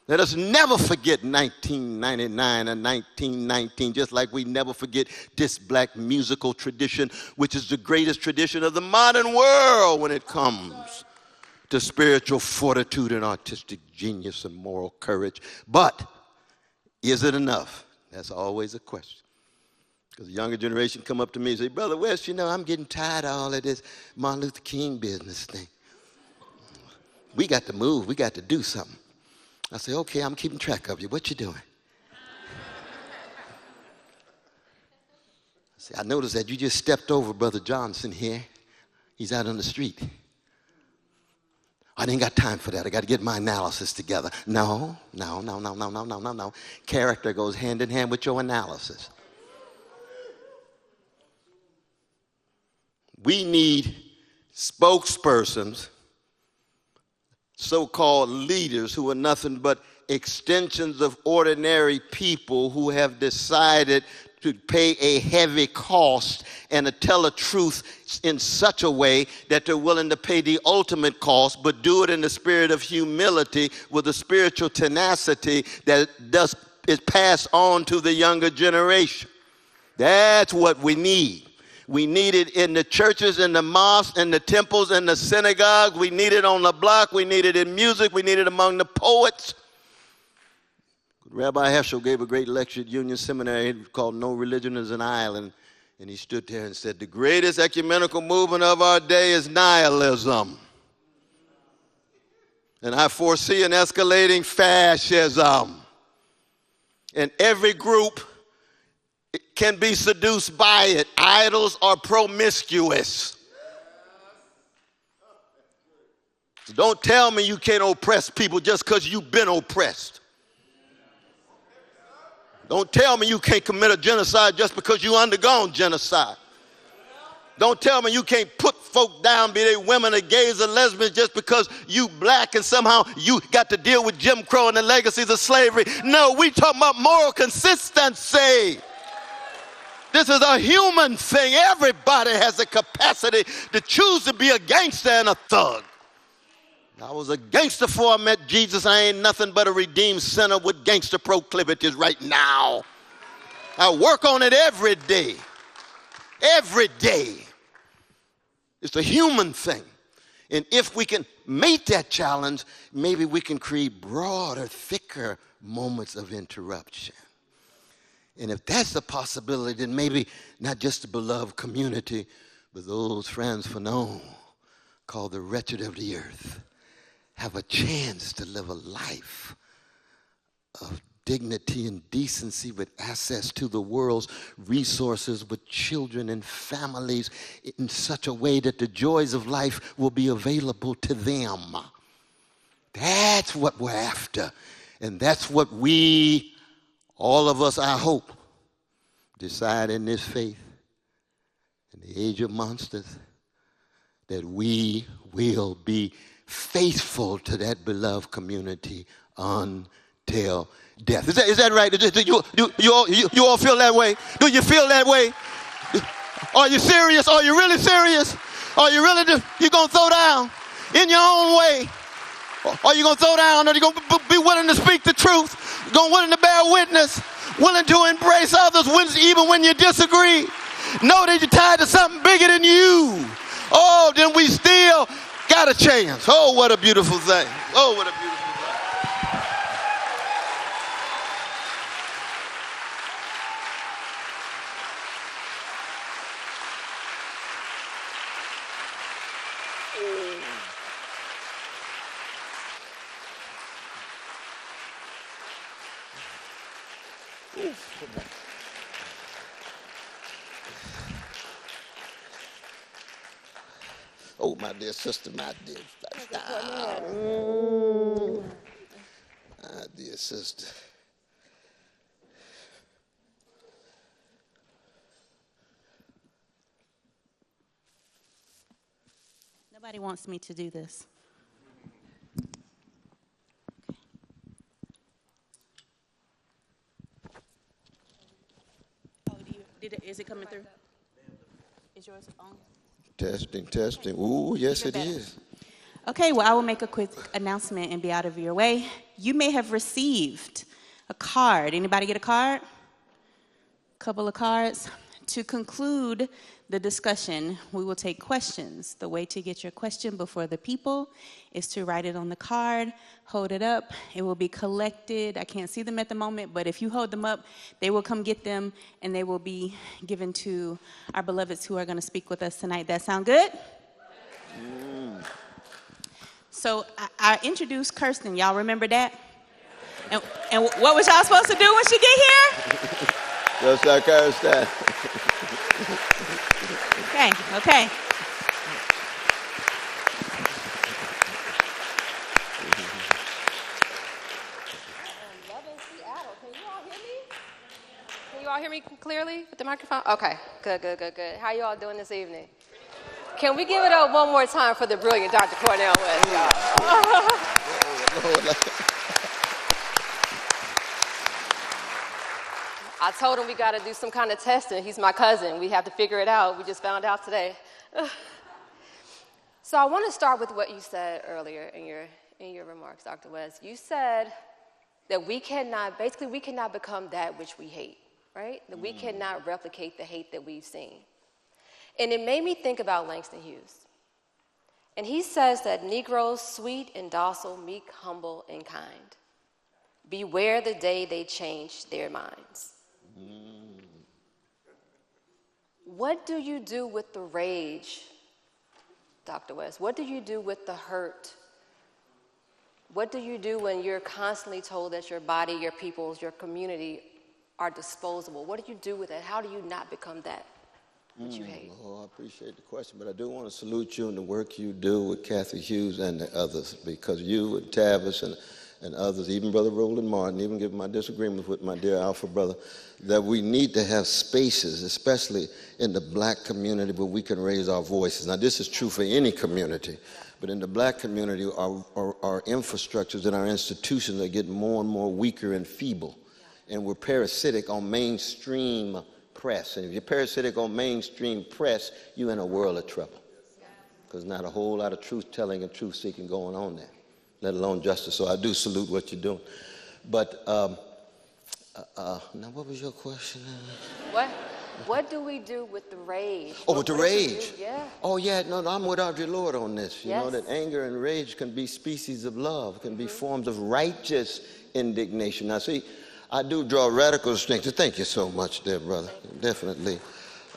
Let us never forget 1999 and 1919, just like we never forget this black musical tradition, which is the greatest tradition of the modern world when it comes to spiritual fortitude and artistic genius and moral courage. But is it enough? That's always a question. Because the younger generation come up to me and say, Brother West, you know, I'm getting tired of all of this Martin Luther King business thing. We got to move. We got to do something. I say, okay, I'm keeping track of you. What you doing? I noticed that you just stepped over Brother Johnson here. He's out on the street. I didn't got time for that. I got to get my analysis together. No. Character goes hand in hand with your analysis. We need spokespersons, so-called leaders who are nothing but extensions of ordinary people who have decided to pay a heavy cost and to tell a truth in such a way that they're willing to pay the ultimate cost, but do it in the spirit of humility with a spiritual tenacity that is passed on to the younger generation. That's what we need. We need it in the churches, in the mosques, in the temples, in the synagogues. We need it on the block. We need it in music. We need it among the poets. Rabbi Heschel gave a great lecture at Union Seminary called No Religion is an Island. And he stood there and said, the greatest ecumenical movement of our day is nihilism. And I foresee an escalating fascism. And every group can be seduced by it. Idols are promiscuous. So don't tell me you can't oppress people just because you've been oppressed. Don't tell me you can't commit a genocide just because you undergone genocide. Don't tell me you can't put folk down, be they women or gays or lesbians, just because you black and somehow you got to deal with Jim Crow and the legacies of slavery. No, we talking about moral consistency. This is a human thing. Everybody has the capacity to choose to be a gangster and a thug. I was a gangster before I met Jesus. I ain't nothing but a redeemed sinner with gangster proclivities right now. I work on it every day. Every day. It's a human thing. And if we can make that challenge, maybe we can create broader, thicker moments of interruption. And if that's a possibility, then maybe not just the beloved community, but those friends for known called the wretched of the earth have a chance to live a life of dignity and decency with access to the world's resources, with children and families in such a way that the joys of life will be available to them. That's what we're after. And that's what we, all of us, I hope, decide in this faith, in the age of monsters, that we will be faithful to that beloved community until death. Is that right? You all feel that way? Do you feel that way? Are you serious? Are you really serious? Are you really, you going to throw down in your own way? Are you going to throw down? Are you going to be willing to speak the truth? Willing to bear witness? Willing to embrace others even when you disagree? Know that you're tied to something bigger than you. Oh, then we still got a chance. Oh, what a beautiful thing. Oh, what a beautiful thing. Oh, my dear sister, my dear sister. My dear sister. Nobody wants me to do this. Oh, is it coming through? Is yours on? Testing. Ooh, yes, it is. Okay, well, I will make a quick announcement and be out of your way. You may have received a card. Anybody get a card? A couple of cards. To conclude the discussion, we will take questions. The way to get your question before the people is to write it on the card, hold it up. It will be collected. I can't see them at the moment, but if you hold them up, they will come get them, and they will be given to our beloveds who are going to speak with us tonight. That sound good? So I introduced Kirsten. Y'all remember that? And what was y'all supposed to do when she get here? Just like Kirsten. Okay. You all hear me clearly with the microphone? Okay, good. How you all doing this evening? Can we give it up one more time for the brilliant Dr. Cornel West, y'all? I told him we got to do some kind of testing. He's my cousin. We have to figure it out. We just found out today. So I want to start with what you said earlier in your remarks, Dr. West. You said that we cannot become that which we hate, right? That we cannot replicate the hate that we've seen. And it made me think about Langston Hughes. And he says that Negroes, sweet and docile, meek, humble, and kind, beware the day they change their minds. What do you do with the rage, Dr. West? What do you do with the hurt? What do you do when you're constantly told that your body, your peoples, your community are disposable? What do you do with it? How do you not become that which you hate? Oh, I appreciate the question, but I do want to salute you and the work you do with Kathy Hughes and the others, because you and Tavis and others, even Brother Roland Martin, even given my disagreements with my dear Alpha brother, that we need to have spaces, especially in the black community, where we can raise our voices. Now, this is true for any community, but in the black community, our infrastructures and our institutions are getting more and more weaker and feeble, and we're parasitic on mainstream press. And if you're parasitic on mainstream press, you're in a world of trouble, because not a whole lot of truth-telling and truth-seeking going on there, let alone justice. So I do salute what you're doing. But now, what was your question? What do we do with the rage? Oh, with the rage? Yeah. Oh, yeah, no, I'm with Audre Lorde on this. You know, Yes. that anger and rage can be species of love, can be forms of righteous indignation. Now, see, I do draw radical distinction. Thank you so much, dear brother. Definitely.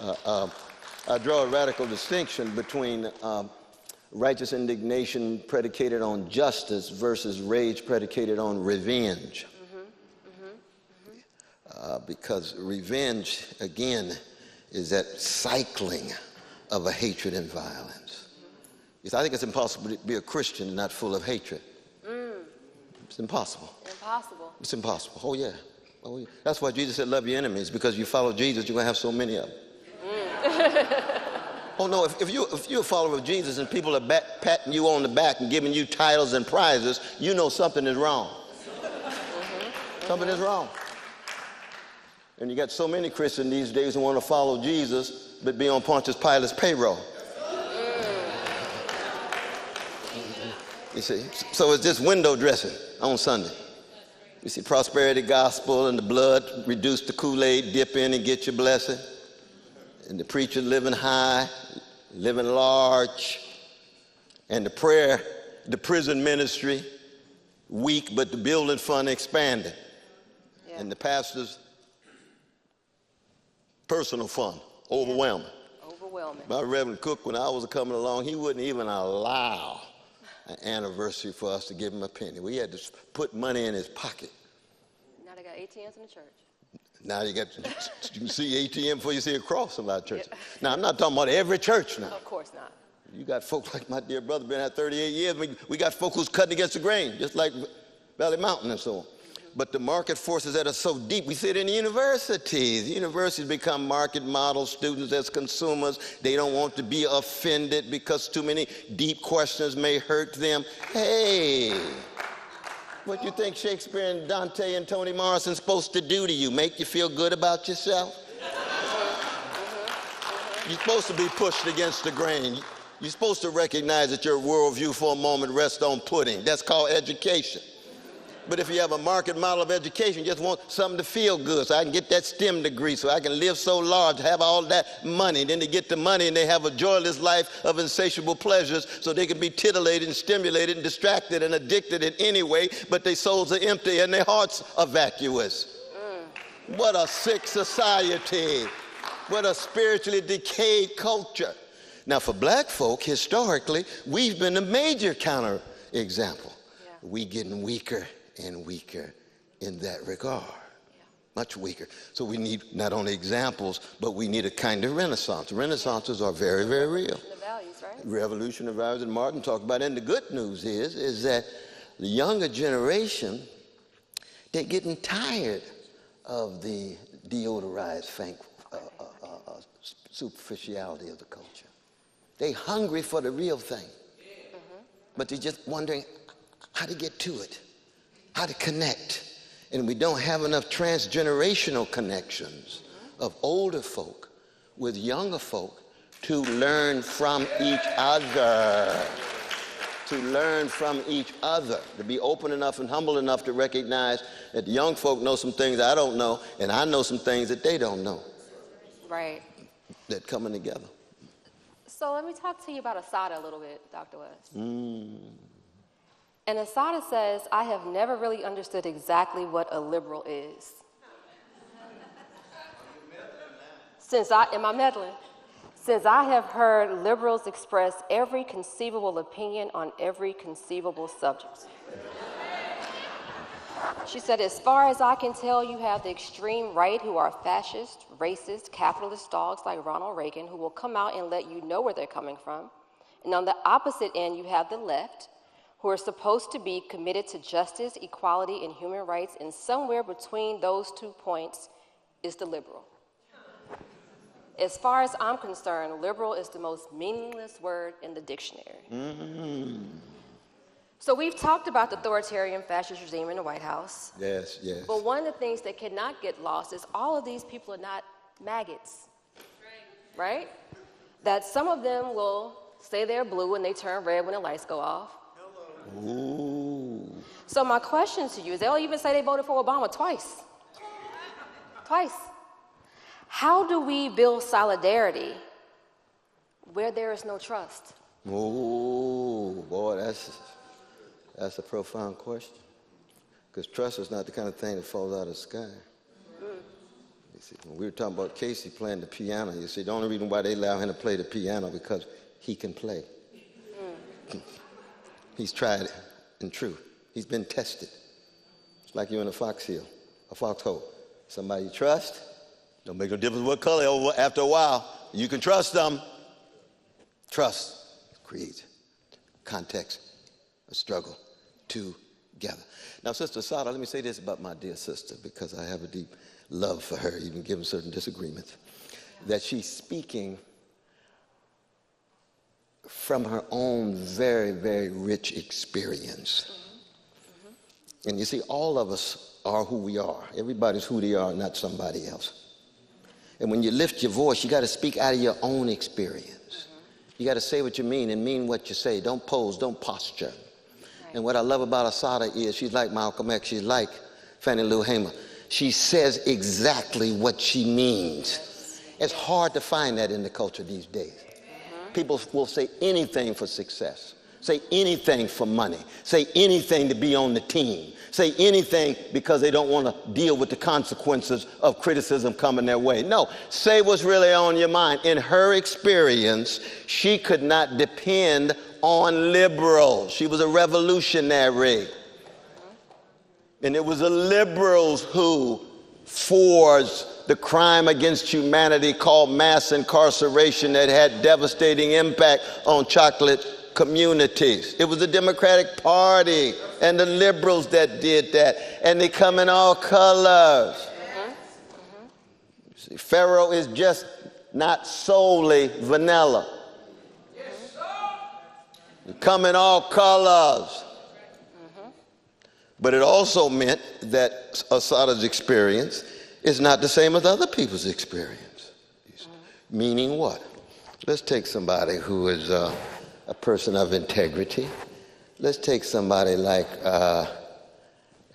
I draw a radical distinction between righteous indignation predicated on justice versus rage predicated on revenge. Because revenge, again, is that cycling of a hatred and violence. I think it's impossible to be a Christian and not full of hatred. It's impossible. Impossible. It's impossible. Oh, yeah. Oh, yeah. That's why Jesus said, love your enemies, because you follow Jesus, you're going to have so many of them. Oh, no, if you're a follower of Jesus and people are patting you on the back and giving you titles and prizes, you know something is wrong. Something is wrong. And you got so many Christians these days who want to follow Jesus but be on Pontius Pilate's payroll. You see, so it's just window dressing on Sunday. You see, prosperity gospel and the blood, reduce the Kool-Aid, dip in and get your blessing. And the preacher living high, living large. And the prayer, the prison ministry, weak, but the building fund expanding. Yeah. And the pastor's personal fund, overwhelming. Yeah. Overwhelming. My Reverend Cook, when I was coming along, he wouldn't even allow an anniversary for us to give him a penny. We had to put money in his pocket. Now they got ATMs in the church. Now you can see ATM before you see a cross in a lot of churches. Yeah. Now, I'm not talking about every church now. Of course not. You got folks like my dear brother, been at 38 years. We got folks who's cutting against the grain, just like Valley Mountain and so on. But the market forces that are so deep, we see it in the universities. Universities become market models, students as consumers. They don't want to be offended because too many deep questions may hurt them. Hey, what do you think Shakespeare and Dante and Toni Morrison supposed to do to you? Make you feel good about yourself? You're supposed to be pushed against the grain. You're supposed to recognize that your worldview for a moment rests on pudding. That's called education. But if you have a market model of education, you just want something to feel good, so I can get that STEM degree, so I can live so large, have all that money. Then they get the money and they have a joyless life of insatiable pleasures, so they can be titillated and stimulated and distracted and addicted in any way, but their souls are empty and their hearts are vacuous. What a sick society. What a spiritually decayed culture. Now, for black folk, historically, we've been a major counter example. Yeah. We getting weaker and weaker in that regard. Yeah. Much weaker. So we need not only examples, but we need a kind of renaissance. Renaissances are very, very real. The values, right? Revolution of values, and Martin talked about it. And the good news is that the younger generation, they're getting tired of the deodorized superficiality of the culture. They hungry for the real thing, but they're just wondering how to get to it, how to connect. And we don't have enough transgenerational connections of older folk with younger folk to learn from each other. To learn from each other, to be open enough and humble enough to recognize that the young folk know some things I don't know, and I know some things that they don't know. Right. That coming together. So let me talk to you about Asada a little bit, Dr. West. And Asada says, I have never really understood exactly what a liberal is. Am I meddling? Since I have heard liberals express every conceivable opinion on every conceivable subject. She said, as far as I can tell, you have the extreme right who are fascist, racist, capitalist dogs like Ronald Reagan who will come out and let you know where they're coming from. And on the opposite end, you have the left who are supposed to be committed to justice, equality, and human rights, and somewhere between those 2 points is the liberal. As far as I'm concerned, liberal is the most meaningless word in the dictionary. So we've talked about the authoritarian fascist regime in the White House. Yes, yes. But one of the things that cannot get lost is all of these people are not maggots, right? That some of them will say they're blue and they turn red when the lights go off. Ooh. So my question to you is, they'll even say they voted for Obama twice. Twice. How do we build solidarity where there is no trust? Oh, boy, that's a profound question. Because trust is not the kind of thing that falls out of the sky. You see, when we were talking about Casey playing the piano, you see, the only reason why they allow him to play the piano because he can play. He's tried it and true. He's been tested. It's like you're in a foxhole. Somebody you trust, don't make no difference what color. After a while, you can trust them. Trust creates context, a struggle together. Now, Sister Asada, let me say this about my dear sister, because I have a deep love for her, even given certain disagreements, that she's speaking from her own very, very rich experience. And you see, all of us are who we are. Everybody's who they are, not somebody else. And when you lift your voice, you got to speak out of your own experience. You got to say what you mean and mean what you say. Don't pose, don't posture. And what I love about Asada is she's like Malcolm X, she's like Fannie Lou Hamer. She says exactly what she means. It's hard to find that in the culture these days. People will say anything for success, say anything for money, say anything to be on the team, say anything because they don't want to deal with the consequences of criticism coming their way. No, say what's really on your mind. In her experience, she could not depend on liberals. She was a revolutionary. And it was the liberals who forged the crime against humanity called mass incarceration that had devastating impact on chocolate communities. It was the Democratic Party and the liberals that did that. And they come in all colors. See, Pharaoh is just not solely vanilla. They come in all colors. But it also meant that Asada's experience is not the same as other people's experience. Meaning what? Let's take somebody who is a person of integrity. Let's take somebody like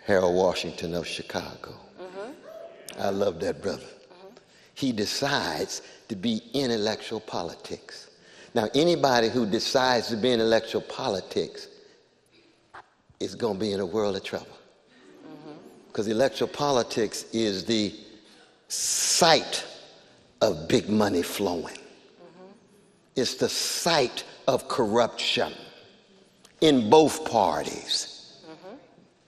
Harold Washington of Chicago. I love that brother. He decides to be intellectual politics. Now, anybody who decides to be in intellectual politics is going to be in a world of trouble. Because electoral politics is the site of big money flowing. It's the site of corruption in both parties.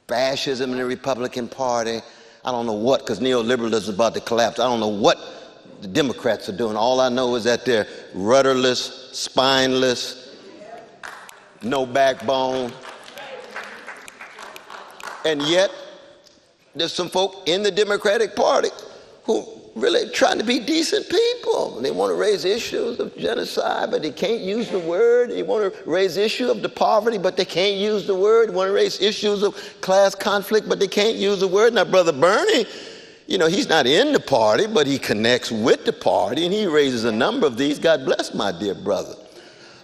Fascism in the Republican Party. I don't know what, because neoliberalism is about to collapse. I don't know what the Democrats are doing. All I know is that they're rudderless, spineless, no backbone. And yet, there's some folk in the Democratic Party who really trying to be decent people. They want to raise issues of genocide, but they can't use the word. They want to raise issue of the poverty, but they can't use the word. They want to raise issues of class conflict, but they can't use the word. Now, Brother Bernie, you know, he's not in the party, but he connects with the party, and he raises a number of these. God bless my dear brother.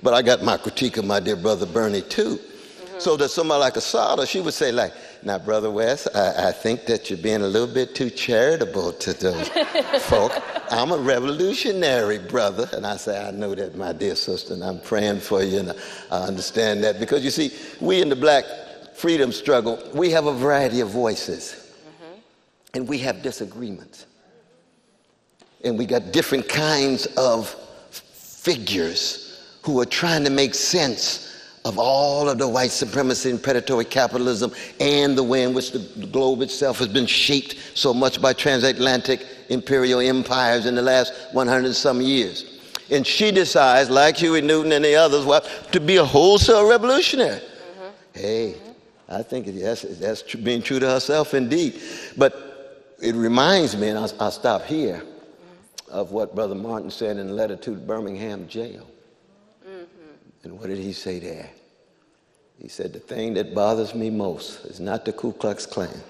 But I got my critique of my dear brother Bernie, too. So that somebody like Asada, she would say, like, now, Brother West, I think that you're being a little bit too charitable to those folk. I'm a revolutionary, brother. And I say, I know that, my dear sister, and I'm praying for you, and I understand that. Because, you see, we in the black freedom struggle, we have a variety of voices. And we have disagreements. And we got different kinds of figures who are trying to make sense of all of the white supremacy and predatory capitalism and the way in which the globe itself has been shaped so much by transatlantic imperial empires in the last 100 and some years. And she decides, like Huey Newton and the others, to be a wholesale revolutionary. Hey, I think that's being true to herself indeed. But it reminds me, and I'll stop here, of what Brother Martin said in a letter to the Birmingham jail. And what did he say there? He said, the thing that bothers me most is not the Ku Klux Klan,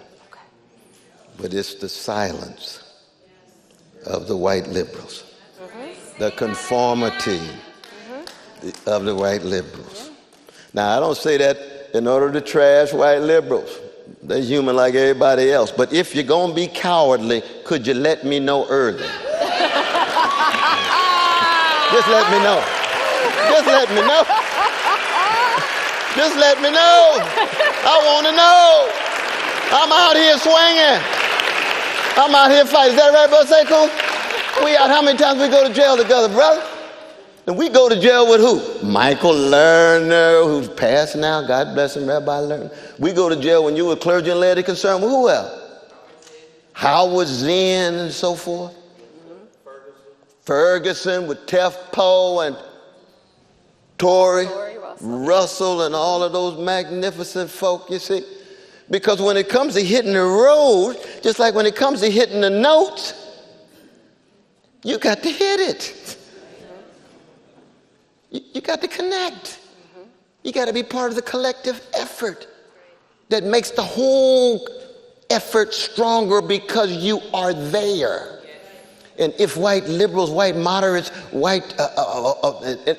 but it's the silence of the white liberals, the conformity of the white liberals. Now, I don't say that in order to trash white liberals. They're human like everybody else. But if you're going to be cowardly, could you let me know early? Just let me know. Just let me know. Just let me know. I want to know. I'm out here swinging. I'm out here fighting. Is that right, Brother Sekou? We out how many times we go to jail together, brother? And we go to jail with who? Michael Lerner, who's passed now. God bless him, Rabbi Lerner. We go to jail when you were clergy and laity concerned. Well, who else? Howard Zinn and so forth. Ferguson with Tef Poe and Tory Russell and all of those magnificent folk, you see. Because when it comes to hitting the road, just like when it comes to hitting the notes, you got to hit it. You got to connect. You got to be part of the collective effort that makes the whole effort stronger because you are there. And if white liberals, white moderates, white,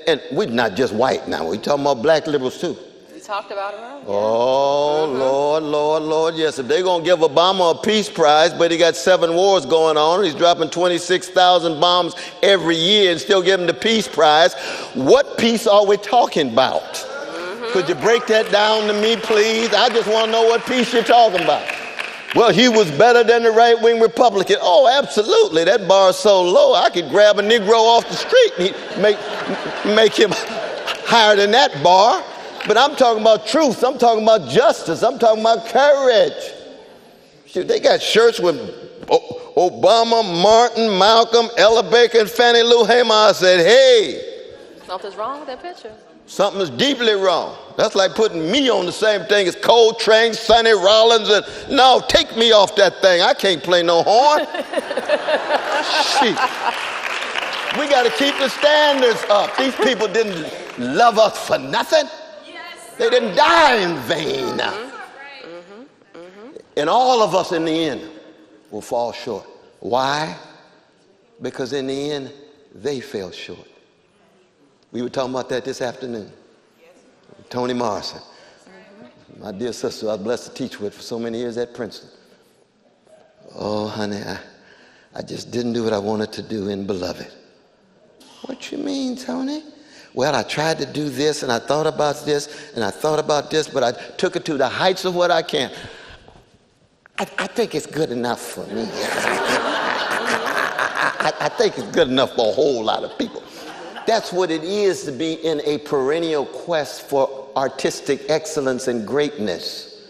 and we're not just white now, we're talking about black liberals too. We talked about it earlier. Oh, Lord, Lord, Lord, yes. If they're going to give Obama a peace prize, but he got 7 wars going on, he's dropping 26,000 bombs every year and still giving the peace prize, what peace are we talking about? Could you break that down to me, please? I just want to know what peace you're talking about. Well, he was better than the right-wing Republican. Oh, absolutely. That bar is so low, I could grab a Negro off the street and make him higher than that bar. But I'm talking about truth. I'm talking about justice. I'm talking about courage. Shoot, they got shirts with Obama, Martin, Malcolm, Ella Baker, and Fannie Lou Hamer. I said, hey. Something's wrong with that picture. Something is deeply wrong. That's like putting me on the same thing as Coltrane, Sonny Rollins, and no, take me off that thing. I can't play no horn. Shit. We got to keep the standards up. These people didn't love us for nothing. They didn't die in vain. And all of us in the end will fall short. Why? Because in the end, they fell short. We were talking about that this afternoon. Toni Morrison, my dear sister, I was blessed to teach with for so many years at Princeton. Oh, honey, I just didn't do what I wanted to do in Beloved. What you mean, Toni? Well, I tried to do this, and I thought about this, and I thought about this, but I took it to the heights of what I can. I think it's good enough for me. I think it's good enough for a whole lot of people. That's what it is to be in a perennial quest for artistic excellence and greatness.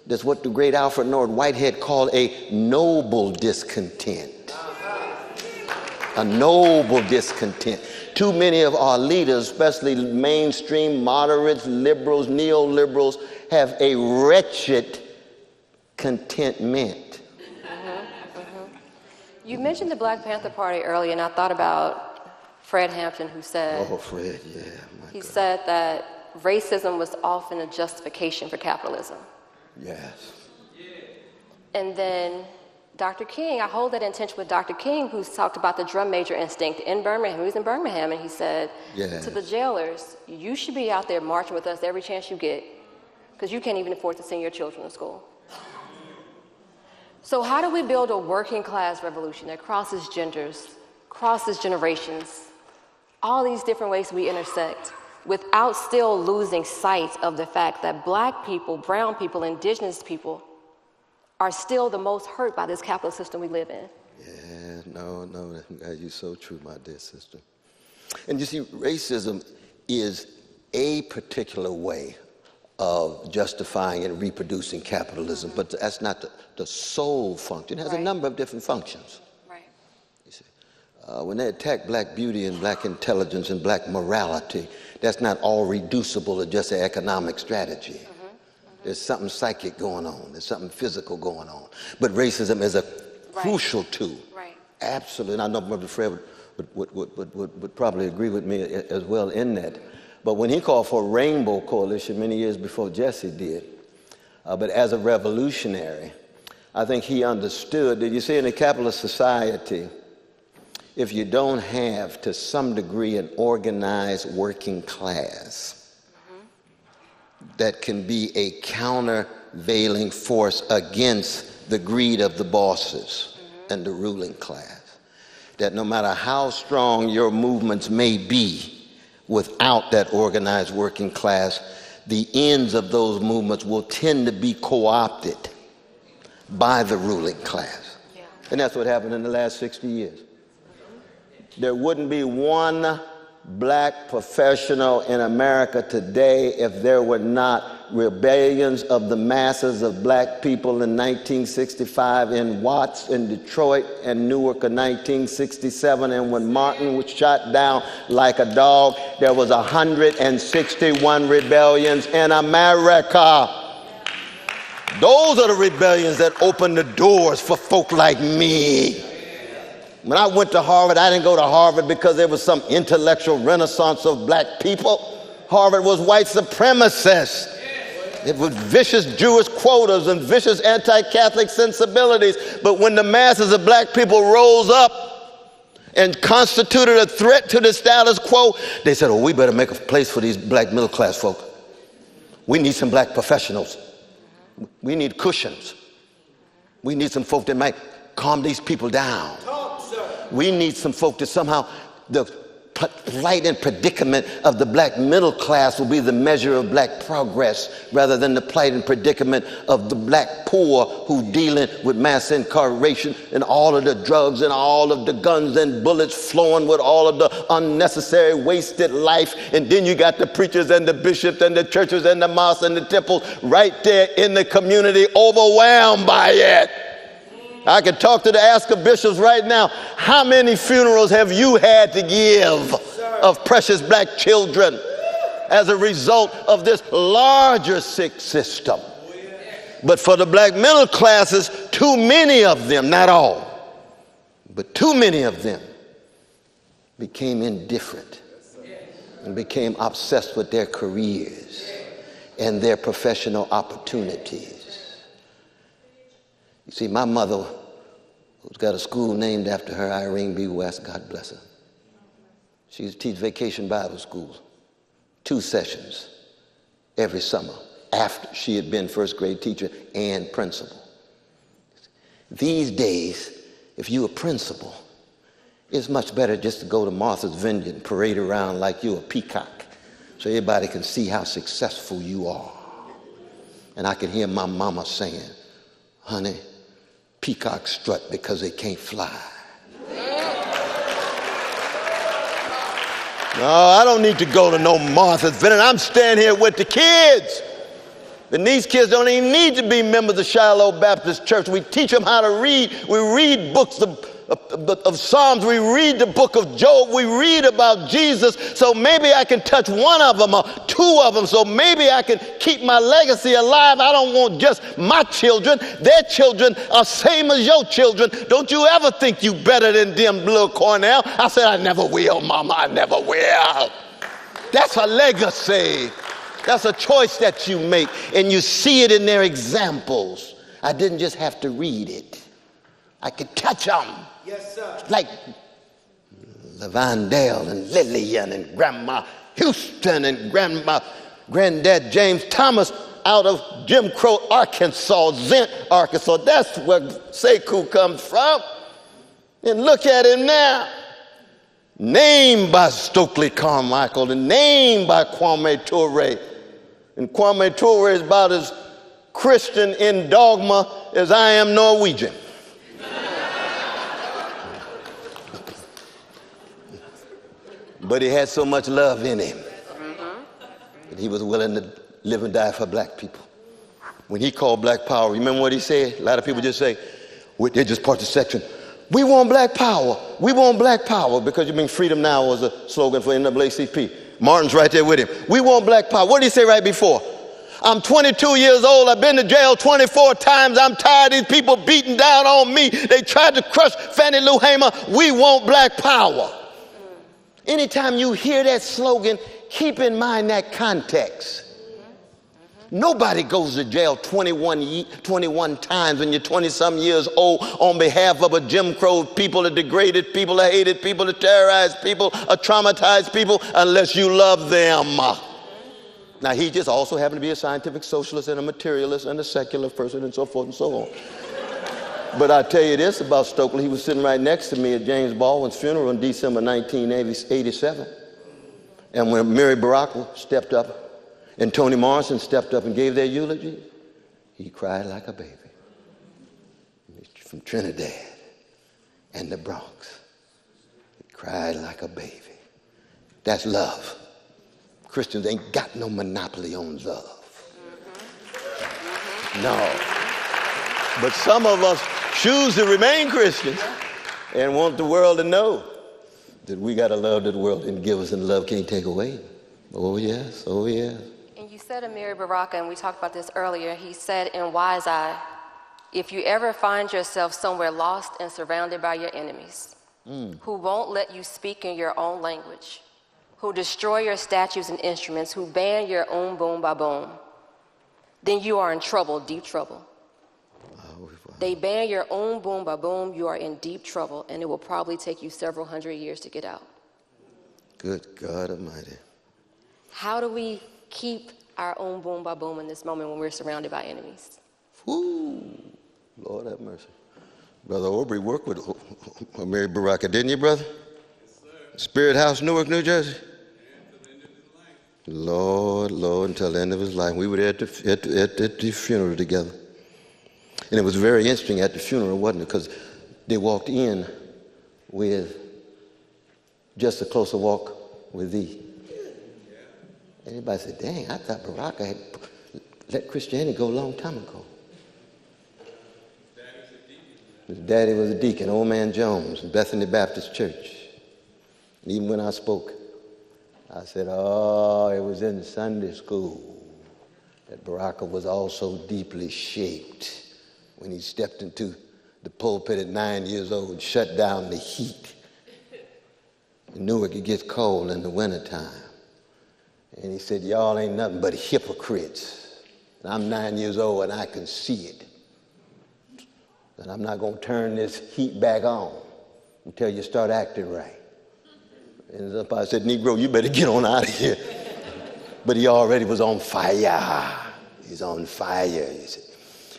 That's what the great Alfred North Whitehead called a noble discontent. A noble discontent. Too many of our leaders, especially mainstream moderates, liberals, neoliberals, have a wretched contentment. You mentioned the Black Panther Party earlier, and I thought about Fred Hampton, who said, Oh, Fred, yeah. He said that racism was often a justification for capitalism. Yes. And then Dr. King, I hold that in tension with Dr. King, who's talked about the drum major instinct in Birmingham. He was in Birmingham, and he said to the jailers, you should be out there marching with us every chance you get, because you can't even afford to send your children to school. So how do we build a working class revolution that crosses genders, crosses generations, all these different ways we intersect, without still losing sight of the fact that Black people, brown people, indigenous people are still the most hurt by this capitalist system we live in? Yeah, no, you're so true, my dear sister. And you see, racism is a particular way of justifying and reproducing capitalism, but that's not the sole function. It has a number of different functions. Right. You see, when they attack Black beauty and Black intelligence and Black morality, that's not all reducible to just an economic strategy. There's something psychic going on. There's something physical going on. But racism is a crucial tool. Right. Absolutely. And I know Brother Fred would probably agree with me as well in that. But when he called for a rainbow coalition many years before Jesse did, but as a revolutionary, I think he understood that, you see, in a capitalist society, if you don't have, to some degree, an organized working class that can be a countervailing force against the greed of the bosses and the ruling class, that no matter how strong your movements may be, without that organized working class, the ends of those movements will tend to be co-opted by the ruling class. Yeah. And that's what happened in the last 60 years. There wouldn't be one Black professional in America today if there were not rebellions of the masses of Black people in 1965 in Watts, in Detroit, and Newark in 1967. And when Martin was shot down like a dog, there was 161 rebellions in America. Those are the rebellions that opened the doors for folk like me. When I went to Harvard, I didn't go to Harvard because there was some intellectual renaissance of Black people. Harvard was white supremacist. It was vicious Jewish quotas and vicious anti-Catholic sensibilities. But when the masses of Black people rose up and constituted a threat to the status quo, they said, oh, we better make a place for these Black middle class folk. We need some Black professionals. We need cushions. We need some folk that might calm these people down. We need some folk that somehow, the plight and predicament of the Black middle class will be the measure of Black progress, rather than the plight and predicament of the Black poor who dealing with mass incarceration and all of the drugs and all of the guns and bullets flowing with all of the unnecessary wasted life. And then you got the preachers and the bishops and the churches and the mosques and the temples right there in the community, overwhelmed by it. I can talk to the Asker bishops right now. How many funerals have you had to give of precious Black children as a result of this larger sick system? But for the Black middle classes, too many of them, not all, but too many of them became indifferent and became obsessed with their careers and their professional opportunities. You see, my mother, who's got a school named after her, Irene B. West, God bless her. She used to teach vacation Bible schools, 2 sessions every summer after she had been first grade teacher and principal. These days, if you're a principal, it's much better just to go to Martha's Vineyard and parade around like you're a peacock so everybody can see how successful you are. And I can hear my mama saying, honey, peacocks strut because they can't fly. No, I don't need to go to no Martha's Vineyard. I'm standing here with the kids. And these kids don't even need to be members of Shiloh Baptist Church. We teach them how to read. We read books of Psalms, we read the book of Job, we read about Jesus, so maybe I can touch one of them or two of them, so maybe I can keep my legacy alive. I don't want just my children. Their children are same as your children. Don't you ever think you better than them, little Cornel. I said, I never will, Mama, I never will. That's a legacy. That's a choice that you make, and you see it in their examples. I didn't just have to read it. I could touch them. Yes, sir. Like Lavondale and Lillian and Grandma Houston and Granddad James Thomas out of Jim Crow, Arkansas, Zent, Arkansas. That's where Sekou comes from. And look at him now. Named by Stokely Carmichael and named by Kwame Ture. And Kwame Ture is about as Christian in dogma as I am Norwegian. But he had so much love in him that he was willing to live and die for black people. When he called black power, remember what he said? A lot of people just say, they just part the section. We want black power. We want black power. Because you mean Freedom Now was a slogan for NAACP. Martin's right there with him. We want black power. What did he say right before? I'm 22 years old. I've been to jail 24 times. I'm tired of these people beating down on me. They tried to crush Fannie Lou Hamer. We want black power. Anytime you hear that slogan, keep in mind that context. Nobody goes to jail 21 times when you're 20-some years old on behalf of a Jim Crow people, a degraded people, a hated people, a terrorized people, a traumatized people, unless you love them. Now, he just also happened to be a scientific socialist and a materialist and a secular person and so forth and so on. But I tell you this about Stokely. He was sitting right next to me at James Baldwin's funeral in December 1987. And when Mary Baraka stepped up and Toni Morrison stepped up and gave their eulogy, he cried like a baby. From Trinidad and the Bronx. He cried like a baby. That's love. Christians ain't got no monopoly on love. No. But some of us choose to remain Christians and want the world to know that we got to love that the world didn't give us and love can't take away. Oh, yes. Oh, yes. And you said Amiri Baraka, and we talked about this earlier, he said in Wise Eye, if you ever find yourself somewhere lost and surrounded by your enemies, who won't let you speak in your own language, who destroy your statues and instruments, who ban your own boom ba boom, then you are in trouble, deep trouble. They ban your own boom ba boom, you are in deep trouble, and it will probably take you several hundred years to get out. Good God Almighty. How do we keep our own boom ba boom in this moment when we're surrounded by enemies? Whoo, Lord have mercy. Brother Aubrey worked with Mary Baraka, didn't you, brother? Yes, sir. Spirit House, Newark, New Jersey? Yeah, until the end of his life. Lord, until the end of his life. We were there at the funeral together. And it was very interesting at the funeral, wasn't it? Because they walked in with just a closer walk with thee. Everybody said, dang, I thought Baraka had let Christianity go a long time ago. His daddy was a deacon, Old Man Jones, in Bethany Baptist Church. And even when I spoke, I said, oh, it was in Sunday school that Baraka was also deeply shaped when he stepped into the pulpit at 9 years old and shut down the heat. In Newark, it gets cold in the wintertime. And he said, y'all ain't nothing but hypocrites. And I'm 9 years old and I can see it. And I'm not going to turn this heat back on until you start acting right. And somebody said, Negro, you better get on out of here. But he already was on fire. He's on fire.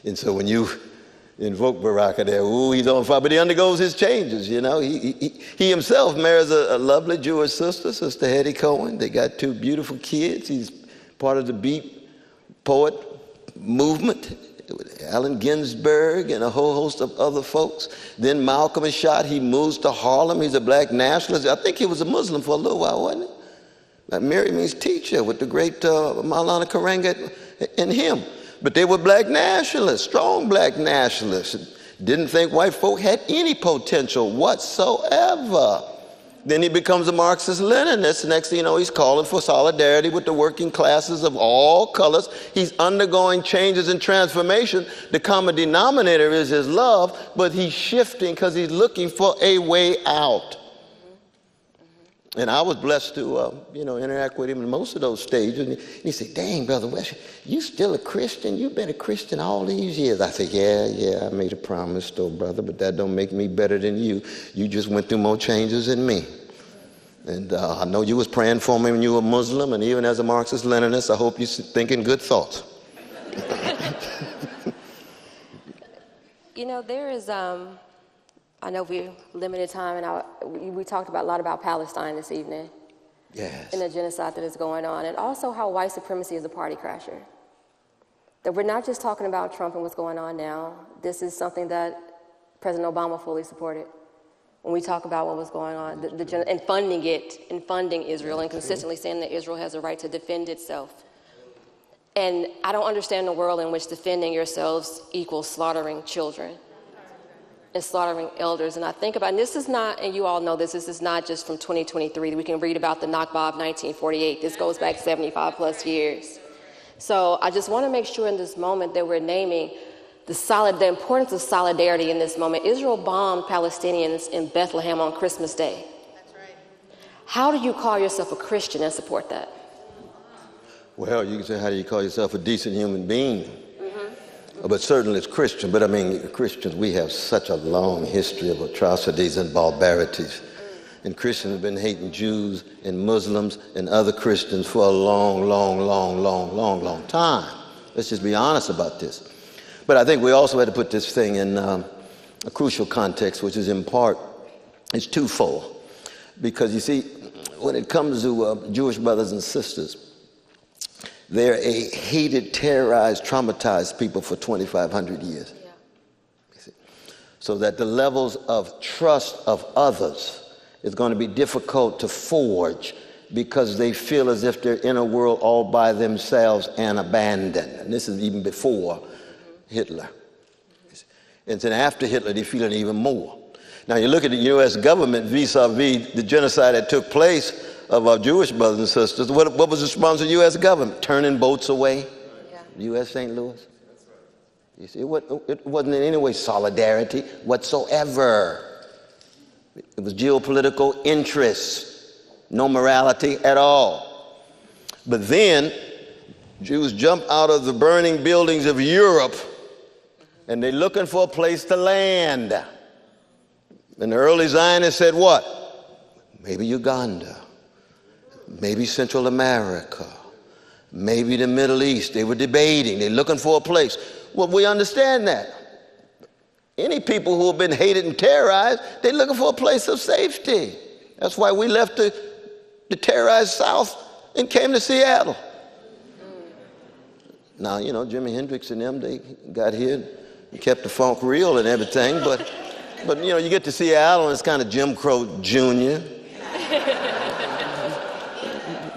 And so when you invoke Baraka there, ooh, he's on fire. But he undergoes his changes, you know. He himself marries a lovely Jewish sister, Sister Hetty Cohen. They got 2 beautiful kids. He's part of the Beat Poet movement with Allen Ginsberg and a whole host of other folks. Then Malcolm is shot. He moves to Harlem. He's a black nationalist. I think he was a Muslim for a little while, wasn't he? Like Mary means teacher with the great Maulana Karenga and him. But they were black nationalists, strong black nationalists. Didn't think white folk had any potential whatsoever. Then he becomes a Marxist-Leninist. Next thing you know, he's calling for solidarity with the working classes of all colors. He's undergoing changes and transformation. The common denominator is his love, but he's shifting because he's looking for a way out. And I was blessed to, interact with him in most of those stages. And he said, dang, Brother West, you still a Christian? You've been a Christian all these years. I said, yeah, I made a promise though, brother, but that don't make me better than you. You just went through more changes than me. And I know you was praying for me when you were Muslim, and even as a Marxist-Leninist, I hope you're thinking good thoughts. There is... I know we're limited time, and we talked a lot about Palestine this evening. Yes. And the genocide that is going on, and also how white supremacy is a party crasher. That we're not just talking about Trump and what's going on now. This is something that President Obama fully supported. When we talk about what was going on, and funding Israel, and consistently saying that Israel has a right to defend itself. And I don't understand the world in which defending yourselves equals slaughtering children and slaughtering elders. And I think about, and this is not, and you all know this is not just from 2023. We can read about the Nakba of 1948. This goes back 75 plus years. So I just want to make sure in this moment that we're naming the importance of solidarity in this moment. Israel bombed Palestinians in Bethlehem on Christmas Day. That's right. How do you call yourself a Christian and support that? Well, you can say, how do you call yourself a decent human being? But certainly it's Christian. But I mean, Christians, we have such a long history of atrocities and barbarities. And Christians have been hating Jews and Muslims and other Christians for a long, long, long, long, long, long time. Let's just be honest about this. But I think we also had to put this thing in a crucial context, which is in part, it's twofold. Because you see, when it comes to Jewish brothers and sisters, they're a hated, terrorized, traumatized people for 2,500 years. Yeah. You see? So that the levels of trust of others is going to be difficult to forge because they feel as if they're in a world all by themselves and abandoned. And this is even before Hitler. And then after Hitler, they feel it even more. Now you look at the U.S. government vis-a-vis the genocide that took place of our Jewish brothers and sisters. What was the response of the U.S. government? Turning boats away? Yeah. U.S. St. Louis? You see, it wasn't in any way solidarity whatsoever. It was geopolitical interests, no morality at all. But then, Jews jump out of the burning buildings of Europe, and they're looking for a place to land. And the early Zionists said what? Maybe Uganda. Maybe Central America, maybe the Middle East. They were debating. They're looking for a place. Well, we understand that. Any people who have been hated and terrorized, they're looking for a place of safety. That's why we left the terrorized South and came to Seattle. Now, Jimi Hendrix and them, they got here and kept the funk real and everything. But you get to Seattle and it's kind of Jim Crow Jr.,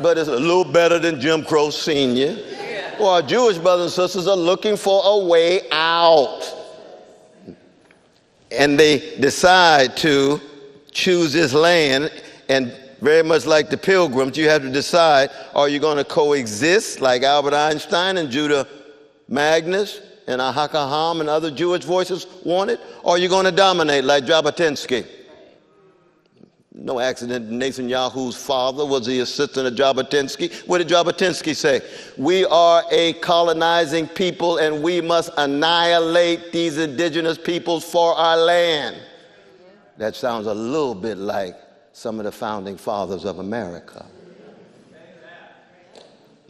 but it's a little better than Jim Crow Senior. Yeah. Well, our Jewish brothers and sisters are looking for a way out. And they decide to choose this land, and very much like the Pilgrims, you have to decide, are you going to coexist like Albert Einstein and Judah Magnus and Ahakaham and other Jewish voices wanted, or are you going to dominate like Jabotinsky? No accident, Netanyahu's father was the assistant of Jabotinsky. What did Jabotinsky say? We are a colonizing people and we must annihilate these indigenous peoples for our land. That sounds a little bit like some of the founding fathers of America.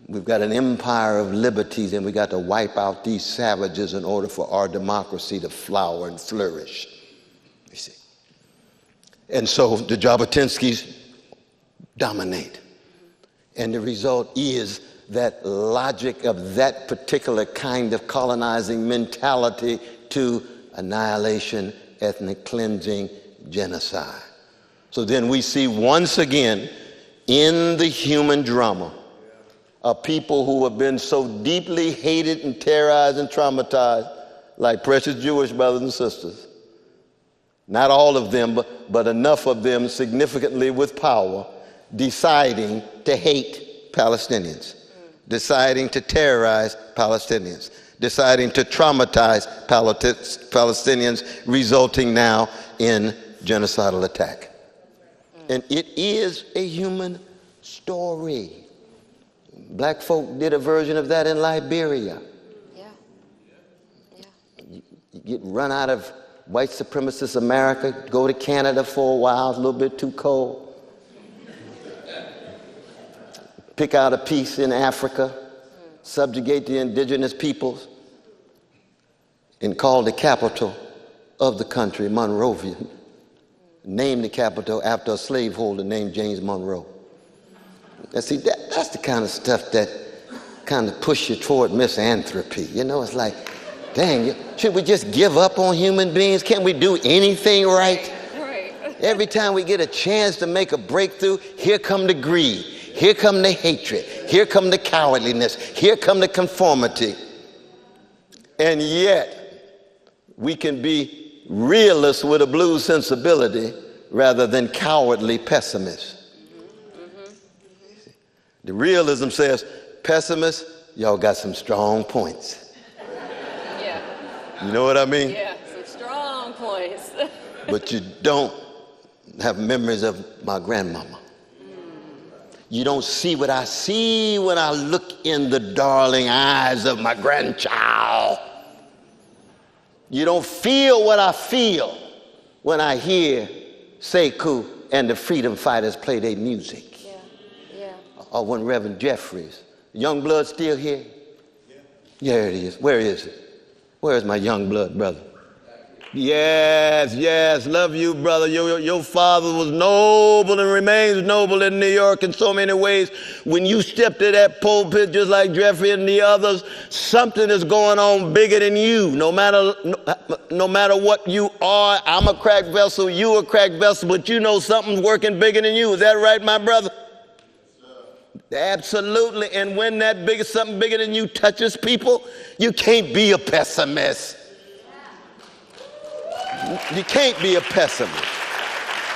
We've got an empire of liberties and we got to wipe out these savages in order for our democracy to flower and flourish. You see. And so the Jabotinskys dominate. And the result is that logic of that particular kind of colonizing mentality to annihilation, ethnic cleansing, genocide. So then we see once again in the human drama a people who have been so deeply hated and terrorized and traumatized, like precious Jewish brothers and sisters, not all of them, but enough of them significantly with power, deciding to hate Palestinians, deciding to terrorize Palestinians, deciding to traumatize Palestinians, resulting now in genocidal attack. And it is a human story. Black folk did a version of that in Liberia. You get run out of white supremacist America, go to Canada for a while, it's a little bit too cold. Pick out a piece in Africa, subjugate the indigenous peoples, and call the capital of the country Monrovia. Name the capital after a slaveholder named James Monroe. And see, that's the kind of stuff that kind of push you toward misanthropy. You know, it's like, dang, should we just give up on human beings? Can't we do anything right? Every time we get a chance to make a breakthrough, here come the greed, here come the hatred, here come the cowardliness, here come the conformity. And yet, we can be realists with a blues sensibility rather than cowardly pessimists. The realism says, pessimists, y'all got some strong points. Yeah. You know what I mean? Yeah, some strong points. But you don't have memories of my grandmama. You don't see what I see when I look in the darling eyes of my grandchild. You don't feel what I feel when I hear Sekou and the freedom fighters play their music. Or when Reverend Jeffries, young blood still here? Yeah, it is. Where is it? Where is my young blood brother? Yes, love you, brother. Your father was noble and remains noble in New York in so many ways. When you step to that pulpit, just like Jeffrey and the others, something is going on bigger than you. No matter what you are, I'm a cracked vessel, you a cracked vessel, but you know something's working bigger than you. Is that right, my brother? Absolutely. And when that something bigger than you touches people, you can't be a pessimist. You can't be a pessimist.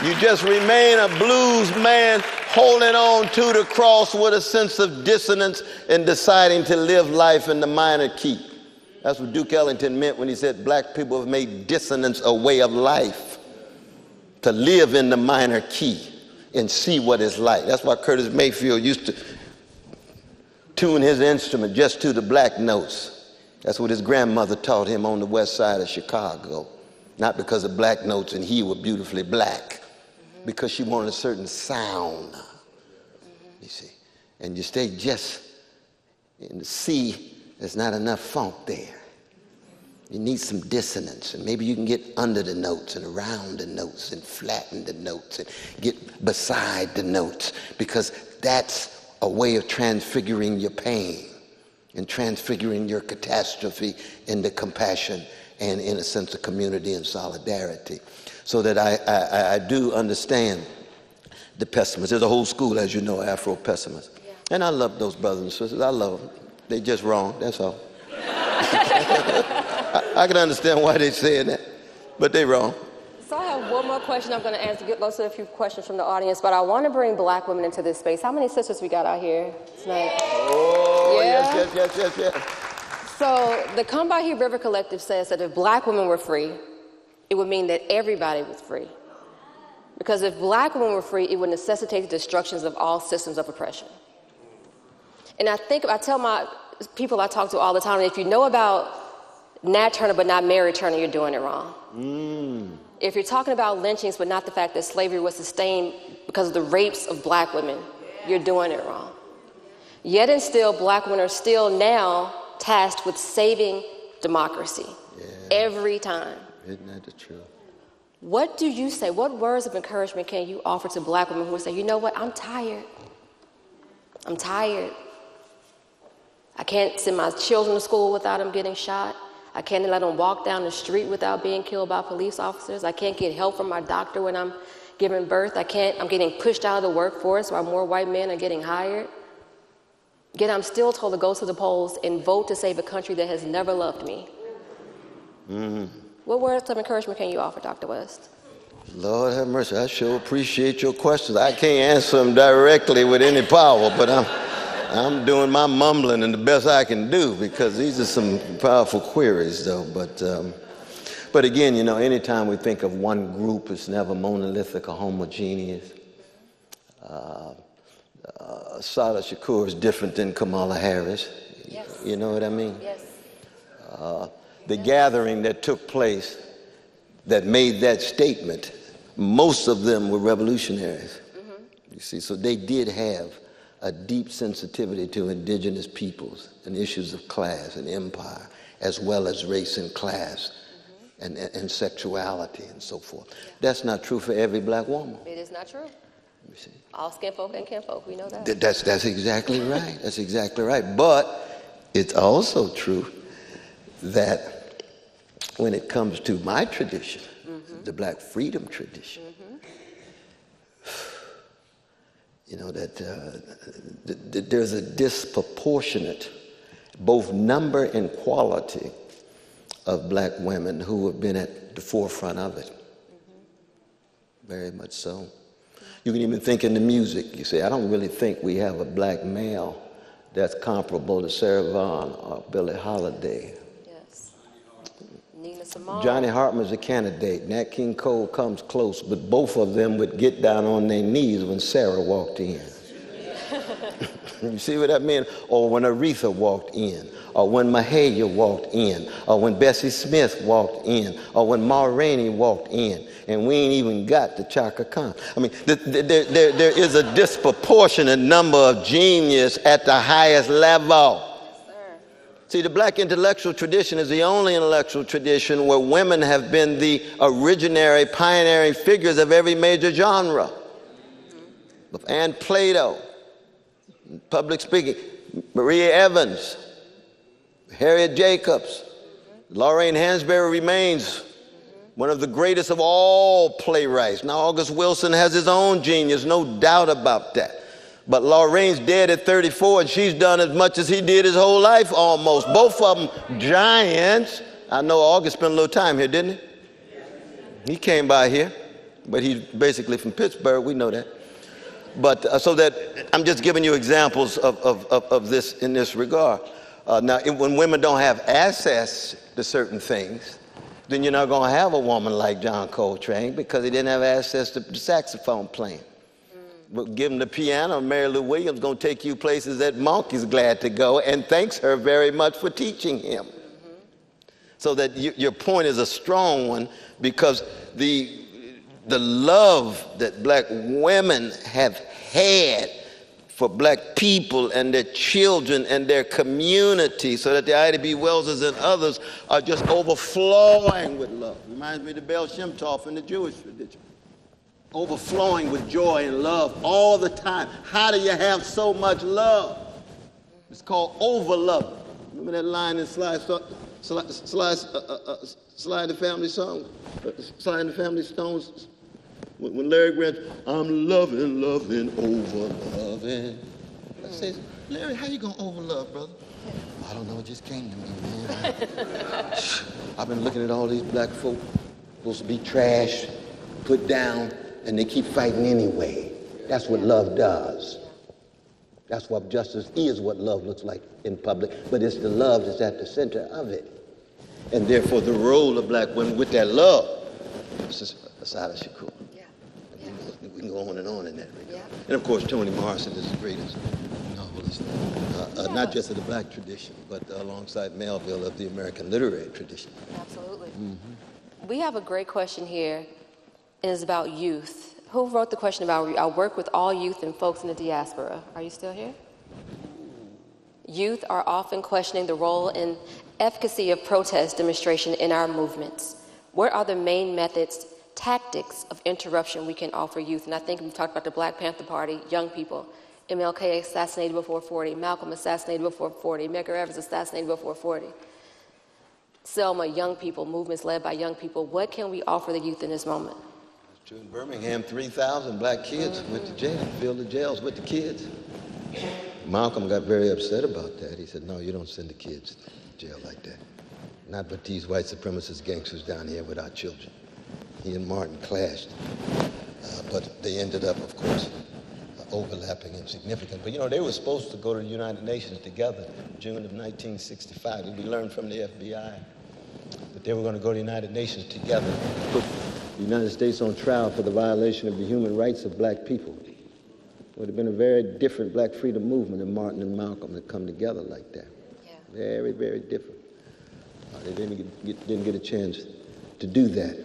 You just remain a blues man holding on to the cross with a sense of dissonance and deciding to live life in the minor key. That's what Duke Ellington meant when he said black people have made dissonance a way of life. To live in the minor key and see what it's like. That's why Curtis Mayfield used to tune his instrument just to the black notes. That's what his grandmother taught him on the west side of Chicago. Not because of black notes and he was beautifully black, because she wanted a certain sound, you see. And you stay just in the C, there's not enough funk there. You need some dissonance, and maybe you can get under the notes and around the notes and flatten the notes and get beside the notes, because that's a way of transfiguring your pain and transfiguring your catastrophe into compassion and in a sense of community and solidarity. So that I do understand the pessimists. There's a whole school, as you know, Afro-pessimists. Yeah. And I love those brothers and sisters. I love them. They just wrong, that's all. I can understand why they're saying that, but they're wrong. So I have one more question I'm going to answer. Get most of a few questions from the audience, but I want to bring black women into this space. How many sisters we got out here tonight? Oh, yeah? Yes. So the Come By Here River Collective says that if black women were free, it would mean that everybody was free. Because if black women were free, it would necessitate the destructions of all systems of oppression. And I tell my people I talk to all the time, if you know about Nat Turner but not Mary Turner, you're doing it wrong. If you're talking about lynchings but not the fact that slavery was sustained because of the rapes of black women, you're doing it wrong. Yet and still, black women are still now tasked with saving democracy every time. Isn't that the truth? What do you say? What words of encouragement can you offer to black women who say, you know what, I'm tired. I can't send my children to school without them getting shot. I can't let them walk down the street without being killed by police officers. I can't get help from my doctor when I'm giving birth. I'm getting pushed out of the workforce while more white men are getting hired. Yet I'm still told to go to the polls and vote to save a country that has never loved me. What words of encouragement can you offer, Dr. West? Lord have mercy. I sure appreciate your questions. I can't answer them directly with any power, but I'm doing my mumbling and the best I can do, because these are some powerful queries, though. But again, anytime we think of one group, it's never monolithic or homogeneous. Sada Shakur is different than Kamala Harris. Yes. You know what I mean? Yes. The gathering that took place that made that statement, most of them were revolutionaries. You see, so they did have a deep sensitivity to indigenous peoples and issues of class and empire, as well as race and class and sexuality and so forth. Yeah. That's not true for every black woman. It is not true. You see. All skin folk and kin folk, we know that. That's exactly right. That's exactly right. But it's also true that when it comes to my tradition, the black freedom tradition, that there's a disproportionate, both number and quality, of black women who have been at the forefront of it. Very much so. You can even think in the music. You say, I don't really think we have a black male that's comparable to Sarah Vaughan or Billie Holiday. Yes. Nina Simone. Johnny Hartman's a candidate. Nat King Cole comes close, but both of them would get down on their knees when Sarah walked in. You see what I mean? Or when Aretha walked in, or when Mahalia walked in, or when Bessie Smith walked in, or when Ma Rainey walked in, and we ain't even got to Chaka Khan. I mean, there is a disproportionate number of genius at the highest level. Yes, sir. See, the black intellectual tradition is the only intellectual tradition where women have been the originary, pioneering figures of every major genre. And Plato, public speaking, Maria Evans, Harriet Jacobs, Lorraine Hansberry remains one of the greatest of all playwrights. Now, August Wilson has his own genius, no doubt about that. But Lorraine's dead at 34, and she's done as much as he did his whole life almost. Both of them giants. I know August spent a little time here, didn't he? He came by here, but he's basically from Pittsburgh. We know that. But so that I'm just giving you examples of this in this regard. Now, when women don't have access to certain things, then you're not going to have a woman like John Coltrane, because he didn't have access to the saxophone playing. But give him the piano, Mary Lou Williams going to take you places that Monk is glad to go, and thanks her very much for teaching him. So that your point is a strong one, because the love that black women have had for black people and their children and their community, so that the Ida B. Wellses and others are just overflowing with love. Reminds me of the Bel Shem Tov in the Jewish tradition. Overflowing with joy and love all the time. How do you have so much love? It's called overlove. Remember that line in Sly the Family Song? Sly and the Family Stones? When Larry Grant, I'm loving, over loving. I say, Larry, how you gonna over love, brother? I don't know, it just came to me, man. I've been looking at all these black folk supposed to be trashed, put down, and they keep fighting anyway. That's what love does. That's what justice is, what love looks like in public, but it's the love that's at the center of it. And therefore the role of black women with that love, this is Sada Shakur. We can go on in that regard. Yeah. And of course, Toni Morrison is the greatest novelist, not just of the black tradition, but alongside Melville of the American literary tradition. Absolutely. We have a great question here, and it's about youth. Who wrote the question about, I work with all youth and folks in the diaspora. Are you still here? Youth are often questioning the role and efficacy of protest demonstration in our movements. What are the main methods, tactics of interruption we can offer youth? And I think we've talked about the Black Panther Party, young people. MLK assassinated before 40, Malcolm assassinated before 40, Medgar Evers assassinated before 40. Selma, young people, movements led by young people. What can we offer the youth in this moment? It's true. In Birmingham, 3,000 black kids went to jail, filled the jails with the kids. Malcolm got very upset about that. He said, no, you don't send the kids to jail like that. Not but these white supremacist gangsters down here with our children. He and Martin clashed, but they ended up, of course, overlapping and significant. But you know, they were supposed to go to the United Nations together in June of 1965. We learned from the FBI that they were going to go to the United Nations together, put the United States on trial for the violation of the human rights of black people. It would have been a very different black freedom movement if Martin and Malcolm had come together like that. Yeah. Very, very different. They didn't get a chance to do that.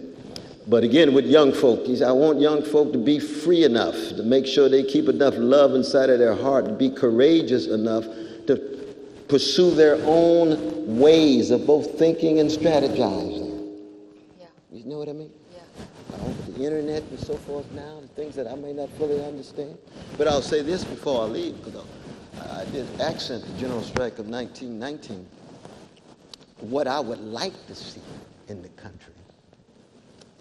But again, with young folk, I want young folk to be free enough, to make sure they keep enough love inside of their heart, to be courageous enough to pursue their own ways of both thinking and strategizing. Yeah. You know what I mean? Yeah. Over the internet and so forth now, things that I may not fully understand. But I'll say this before I leave, because I did accent the general strike of 1919. What I would like to see in the country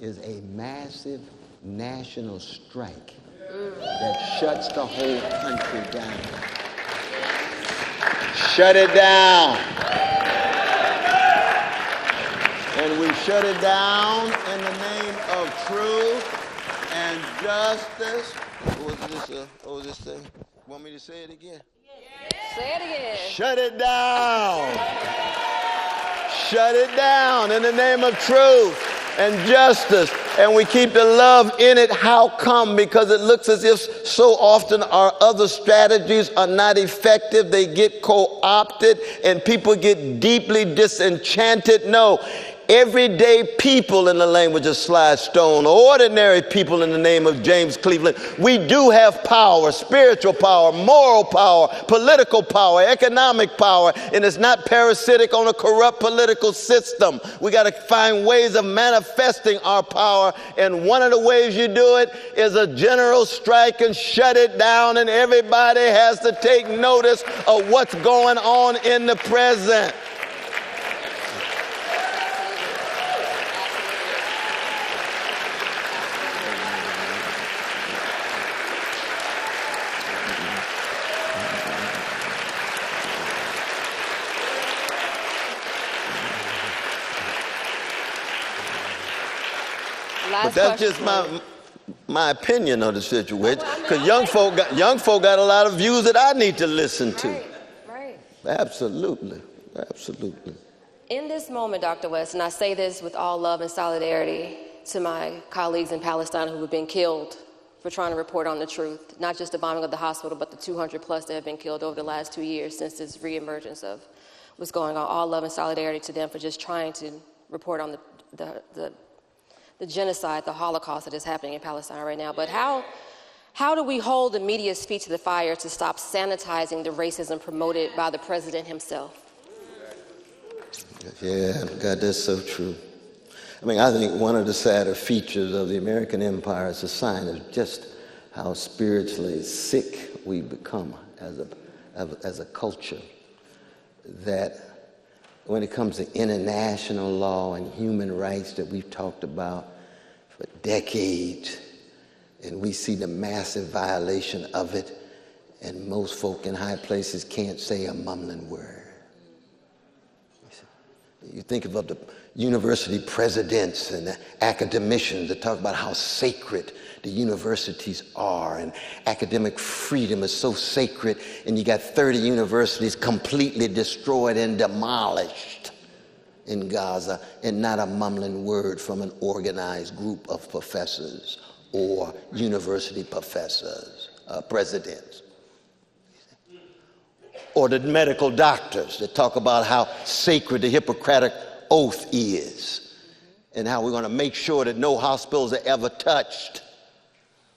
is a massive national strike that shuts the whole country down. Shut it down. And we shut it down in the name of truth and justice. What was this thing? Want me to say it again? Say it again. Shut it down. Shut it down in the name of truth and justice, and we keep the love in it. How come? Because it looks as if so often our other strategies are not effective. They get co-opted and people get deeply disenchanted. No. Everyday people, in the language of Sly Stone, ordinary people in the name of James Cleveland, we do have power, spiritual power, moral power, political power, economic power, and it's not parasitic on a corrupt political system. We got to find ways of manifesting our power, and one of the ways you do it is a general strike and shut it down, and everybody has to take notice of what's going on in the present. But that's just my opinion on the situation, because young folk got a lot of views that I need to listen to. Right. Absolutely. In this moment, Dr. West, and I say this with all love and solidarity to my colleagues in Palestine who have been killed for trying to report on the truth, not just the bombing of the hospital, but the 200 plus that have been killed over the last 2 years since this reemergence of what's going on. All love and solidarity to them for just trying to report on the genocide, the Holocaust that is happening in Palestine right now. But how do we hold the media's feet to the fire to stop sanitizing the racism promoted by the president himself? Yeah, God, that's so true. I mean, I think one of the sadder features of the American empire is a sign of just how spiritually sick we become as a culture, that when it comes to international law and human rights that we've talked about for decades, and we see the massive violation of it, and most folk in high places can't say a mumbling word. You think about the university presidents and the academicians that talk about how sacred the universities are, and academic freedom is so sacred, and you got 30 universities completely destroyed and demolished in Gaza, and not a mumbling word from an organized group of professors or university professors, presidents. Or the medical doctors that talk about how sacred the Hippocratic Oath is, and how we're going to make sure that no hospitals are ever touched.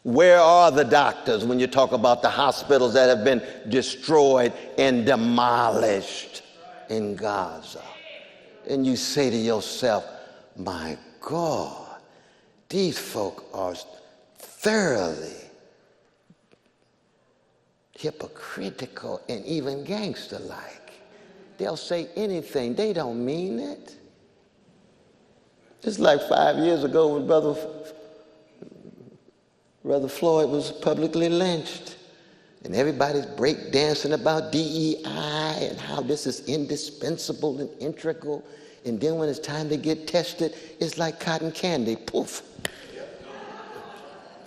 Where are the doctors when you talk about the hospitals that have been destroyed and demolished in Gaza? And you say to yourself, my God, these folk are thoroughly hypocritical and even gangster-like. They'll say anything. They don't mean it. Just like 5 years ago when Brother Floyd was publicly lynched, and everybody's breakdancing about DEI and how this is indispensable and integral And then when it's time to get tested, it's like cotton candy. Poof.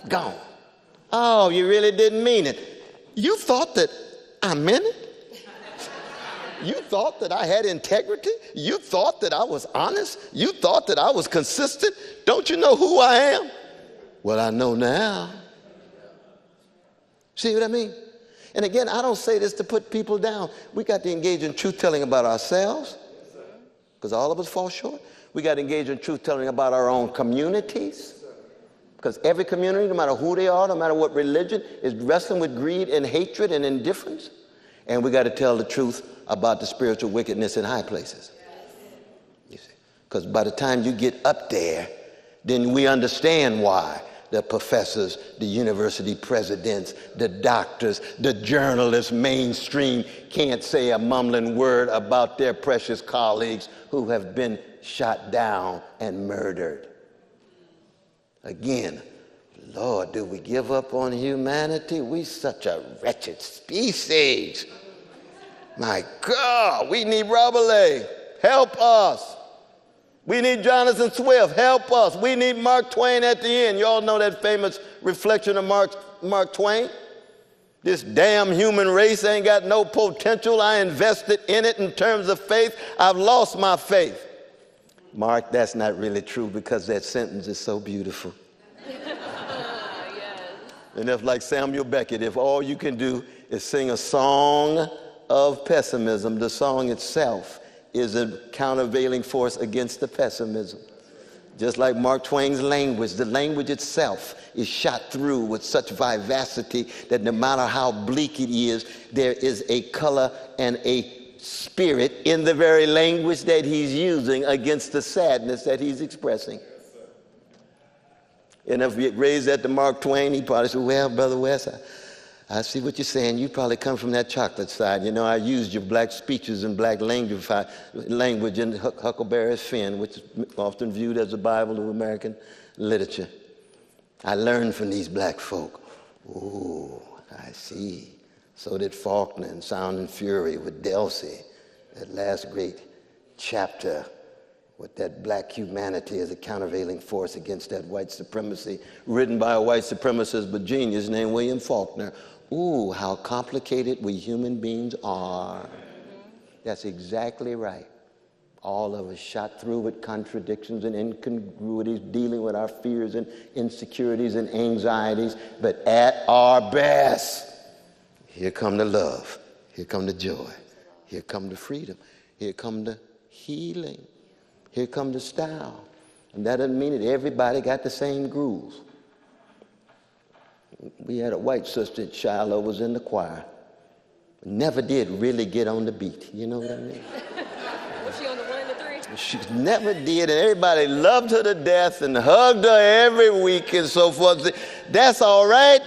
Gone. Oh, you really didn't mean it. You thought that I meant it? You thought that I had integrity? You thought that I was honest? You thought that I was consistent? Don't you know who I am? Well, I know now. See what I mean? And again, I don't say this to put people down. We got to engage in truth-telling about ourselves, because all of us fall short. We got to engage in truth-telling about our own communities, because every community, no matter who they are, no matter what religion, is wrestling with greed and hatred and indifference. And we got to tell the truth about the spiritual wickedness in high places. You see, because by the time you get up there, then we understand why the professors, the university presidents, the doctors, the journalists, mainstream can't say a mumbling word about their precious colleagues who have been shot down and murdered. Again, Lord, do we give up on humanity? We such a wretched species. My God, we need Rabelais. Help us. We need Jonathan Swift. Help us. We need Mark Twain at the end. You all know that famous reflection of Mark Twain? This damn human race ain't got no potential. I invested in it in terms of faith. I've lost my faith. Mark, that's not really true, because that sentence is so beautiful. Yes. And if, like Samuel Beckett, if all you can do is sing a song of pessimism, the song itself is a countervailing force against the pessimism. Just like Mark Twain's language, the language itself is shot through with such vivacity that no matter how bleak it is, there is a color and a spirit in the very language that he's using against the sadness that he's expressing. And if we raise that to Mark Twain, he probably said, well, Brother West, I see what you're saying. You probably come from that chocolate side. You know, I used your black speeches and black language in Huckleberry's Finn, which is often viewed as the Bible of American literature. I learned from these black folk. Ooh, I see. So did Faulkner in Sound and Fury with Delsey, that last great chapter with that black humanity as a countervailing force against that white supremacy, written by a white supremacist but genius named William Faulkner. Ooh, how complicated we human beings are. That's exactly right. All of us shot through with contradictions and incongruities, dealing with our fears and insecurities and anxieties, but at our best, here come the love, here come the joy, here come the freedom, here come the healing, here come the style. And that doesn't mean that everybody got the same grooves. We had a white sister at Shiloh, was in the choir. Never did really get on the beat. You know what I mean? Was she on the 1 and the 3? She never did, and everybody loved her to death and hugged her every week and so forth. That's all right,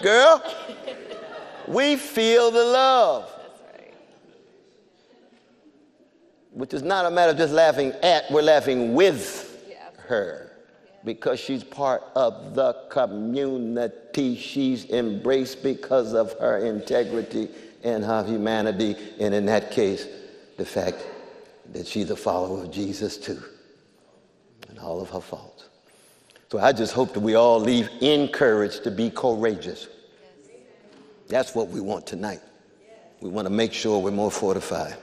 girl. We feel the love. That's right. Which is not a matter of just laughing at, we're laughing with her. Because she's part of the community. She's embraced because of her integrity and her humanity, and in that case, the fact that she's a follower of Jesus too, and all of her faults. So I just hope that we all leave encouraged to be courageous. That's what we want tonight. We want to make sure we're more fortified.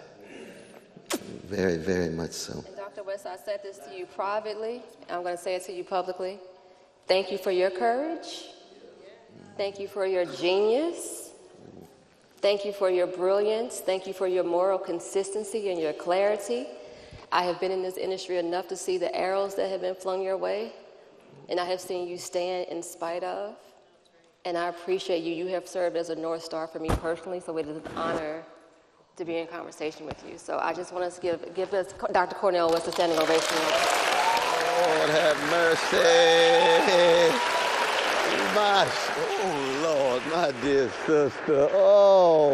Very, very much so. And Dr. West, I said this to you privately. I'm going to say it to you publicly. Thank you for your courage. Thank you for your genius. Thank you for your brilliance. Thank you for your moral consistency and your clarity. I have been in this industry enough to see the arrows that have been flung your way, and I have seen you stand in spite of. And I appreciate you. You have served as a North Star for me personally, so it is an honor to be in conversation with you. So I just want us to give us Dr. Cornel West a standing ovation. Lord have mercy. Oh, Lord, my dear sister. Oh,